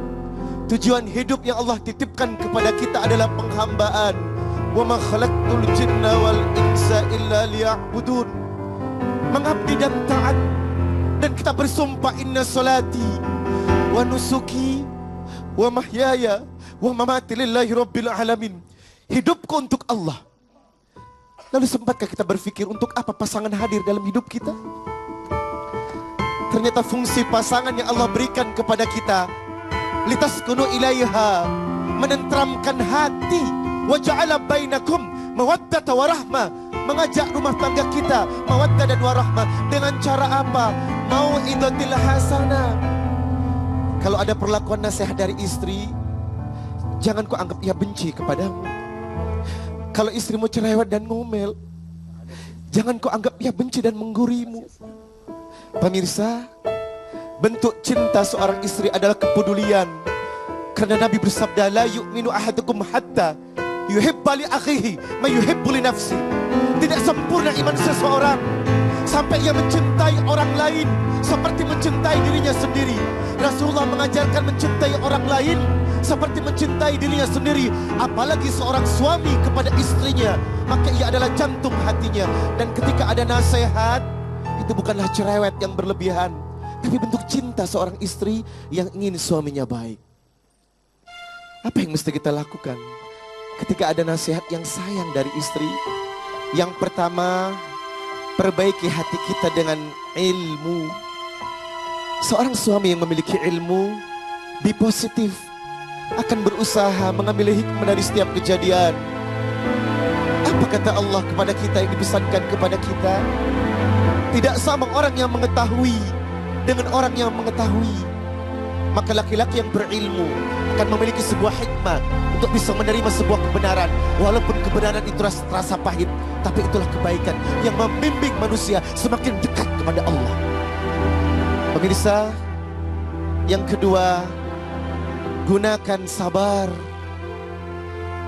Tujuan hidup yang Allah titipkan kepada kita adalah penghambaan. Wa ma khalaqtul jinna wal insa illa liya'budun. Mengabdi dan taat. Dan kita bersumpah inna salati wa nusuki wa mahyaya wa mamati lillahi rabbil alamin. Hidupku untuk Allah. Lalu sempatkah kita berpikir untuk apa pasangan hadir dalam hidup kita? Ternyata fungsi pasangan yang Allah berikan kepada kita, litaskunu ilaiha, menenteramkan hati, wa ja'ala bainakum mawaddata wa rahmah, mengajak rumah tangga kita mawaddah dan warahmah. Dengan cara apa? Mau'idatil hasanah. Kalau ada perlakuan nasihat dari istri, jangan kau anggap ia benci kepadamu. Kalau istrimu cerewet dan ngomel, jangan kau anggap ia benci dan menggurimu. Pemirsa, bentuk cinta seorang istri adalah kepedulian. Karena Nabi bersabda, la yu'minu ahadukum hatta yuhibba li akhihi ma yuhibbu li nafsi. Tidak sempurna iman seseorang sampai ia mencintai orang lain seperti mencintai dirinya sendiri. Rasulullah mengajarkan mencintai orang lain seperti mencintai dirinya sendiri. Apalagi seorang suami kepada istrinya, maka ia adalah jantung hatinya. Dan ketika ada nasihat, itu bukanlah cerewet yang berlebihan, tapi bentuk cinta seorang istri yang ingin suaminya baik. Apa yang mesti kita lakukan ketika ada nasihat yang sayang dari istri? Yang pertama, perbaiki hati kita dengan ilmu. Seorang suami yang memiliki ilmu, be positif, akan berusaha mengambil hikmah dari setiap kejadian. Apa kata Allah kepada kita yang dipesankan kepada kita? Tidak sama orang yang mengetahui dengan orang yang mengetahui. Maka laki-laki yang berilmu akan memiliki sebuah hikmah untuk bisa menerima sebuah kebenaran. Walaupun kebenaran itu terasa pahit, tapi itulah kebaikan yang membimbing manusia semakin dekat kepada Allah. Pemirsa, yang kedua, gunakan sabar.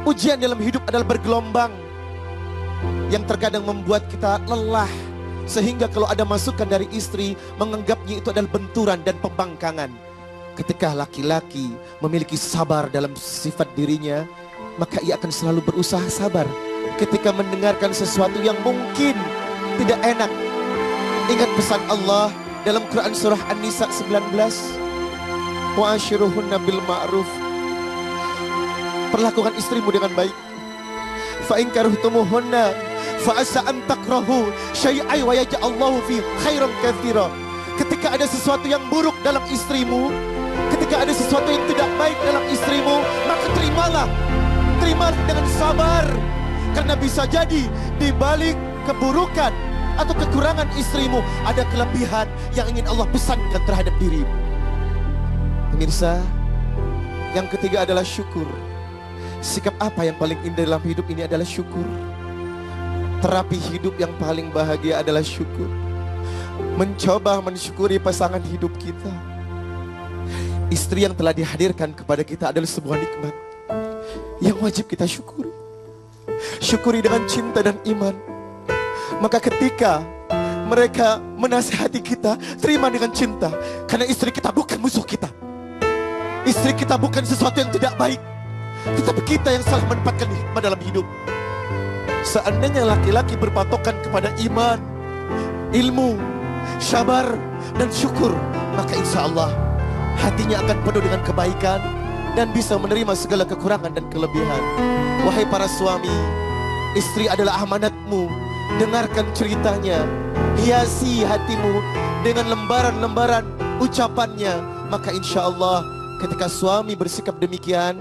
Ujian dalam hidup adalah bergelombang yang terkadang membuat kita lelah, sehingga kalau ada masukan dari istri menganggapnya itu adalah benturan dan pembangkangan. Ketika laki-laki memiliki sabar dalam sifat dirinya, maka ia akan selalu berusaha sabar ketika mendengarkan sesuatu yang mungkin tidak enak. Ingat pesan Allah dalam Quran surah An-Nisa 19, wa'ashiruhunna bil ma'ruf. Perlakukan istrimu dengan baik. Fa in karuhtumuhunna fa asa an takrahu syai'an wa yaj'allahu fi khairan katsira. Ketika ada sesuatu yang buruk dalam istrimu, ketika ada sesuatu yang tidak baik dalam istrimu, maka terimalah dengan sabar. Karena bisa jadi di balik keburukan atau kekurangan istrimu ada kelebihan yang ingin Allah pesankan terhadap dirimu. Pemirsa, yang ketiga adalah syukur. Sikap apa yang paling indah dalam hidup ini adalah syukur. Terapi hidup yang paling bahagia adalah syukur. Mencoba mensyukuri pasangan hidup kita. Istri yang telah dihadirkan kepada kita adalah sebuah nikmat yang wajib kita syukuri. Syukuri dengan cinta dan iman. Maka ketika mereka menasihati kita, terima dengan cinta. Karena istri kita bukan musuh kita. Istri kita bukan sesuatu yang tidak baik, tetapi kita yang salah menempatkan hikmah dalam hidup. Seandainya laki-laki berpatokan kepada iman, ilmu, sabar, dan syukur, maka insya Allah hatinya akan penuh dengan kebaikan dan bisa menerima segala kekurangan dan kelebihan. Wahai para suami, istri adalah amanatmu. Dengarkan ceritanya, hiasi hatimu dengan lembaran-lembaran ucapannya. Maka insya Allah ketika suami bersikap demikian,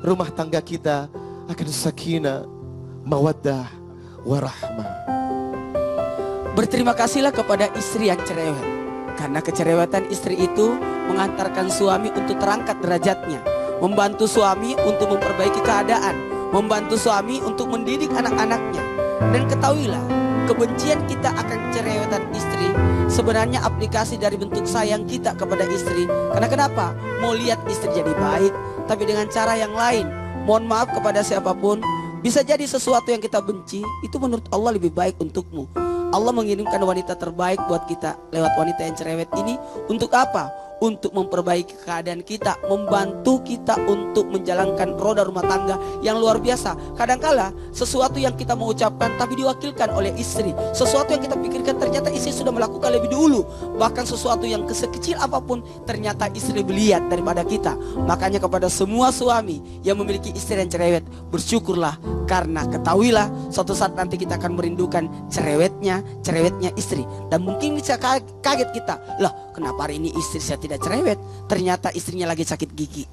rumah tangga kita akan sakinah, mawaddah, warahmah. Berterima kasihlah kepada istri yang cerewet, karena kecerewetan istri itu mengantarkan suami untuk terangkat derajatnya, membantu suami untuk memperbaiki keadaan, membantu suami untuk mendidik anak-anaknya. Dan ketahuilah, kebencian kita akan kecerewetan istri sebenarnya aplikasi dari bentuk sayang kita kepada istri. Karena kenapa? Mau lihat istri jadi baik, tapi dengan cara yang lain. Mohon maaf kepada siapapun, bisa jadi sesuatu yang kita benci itu menurut Allah lebih baik untukmu. Allah mengirimkan wanita terbaik buat kita lewat wanita yang cerewet ini. Untuk apa? Untuk memperbaiki keadaan kita, membantu kita untuk menjalankan roda rumah tangga yang luar biasa. Kadangkala sesuatu yang kita mau ucapkan tapi diwakilkan oleh istri, sesuatu yang kita pikirkan ternyata istri sudah melakukan lebih dulu. Bahkan sesuatu yang sekecil apapun ternyata istri lebih lihat daripada kita. Makanya kepada semua suami yang memiliki istri yang cerewet, bersyukurlah, karena ketahuilah suatu saat nanti kita akan merindukan cerewetnya istri. Dan mungkin bisa kaget kita, lah kenapa hari ini istri saya tidak cerewet? Ternyata istrinya lagi sakit gigi.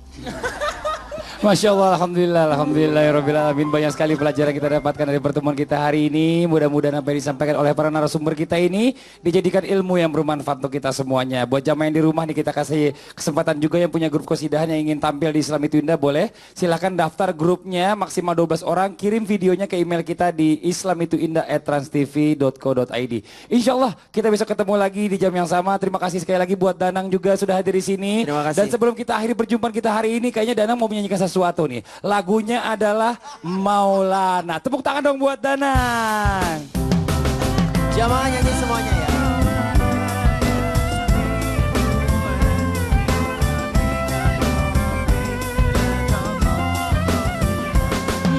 Masya Allah, alhamdulillahirrahmanirrahim. Banyak sekali pelajaran kita dapatkan dari pertemuan kita hari ini. Mudah-mudahan apa yang disampaikan oleh para narasumber kita ini dijadikan ilmu yang bermanfaat untuk kita semuanya. Buat jamaah yang di rumah nih, kita kasih kesempatan juga yang punya grup qasidahan yang ingin tampil di Islam Itu Indah, boleh silahkan daftar grupnya, maksimal 12 orang. Kirim videonya ke email kita di islamituindah@transtv.co.id. Insya Allah kita bisa ketemu lagi di jam yang sama. Terima kasih sekali lagi buat Danang juga sudah hadir di sini. Terima kasih. Dan sebelum kita akhiri perjumpaan kita hari ini, kayaknya Danang mau menyanyikan sesuatu nih. Lagunya adalah Maulana. Tepuk tangan dong buat Danang. Jamaah nyanyi semuanya ya.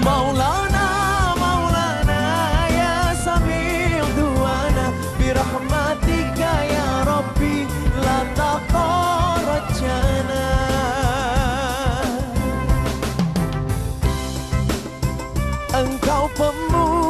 Maulana, Maulana, ya Sami'u du'ana, birahmatika ya Rabbi, la taqarrajana. Engkau pemuda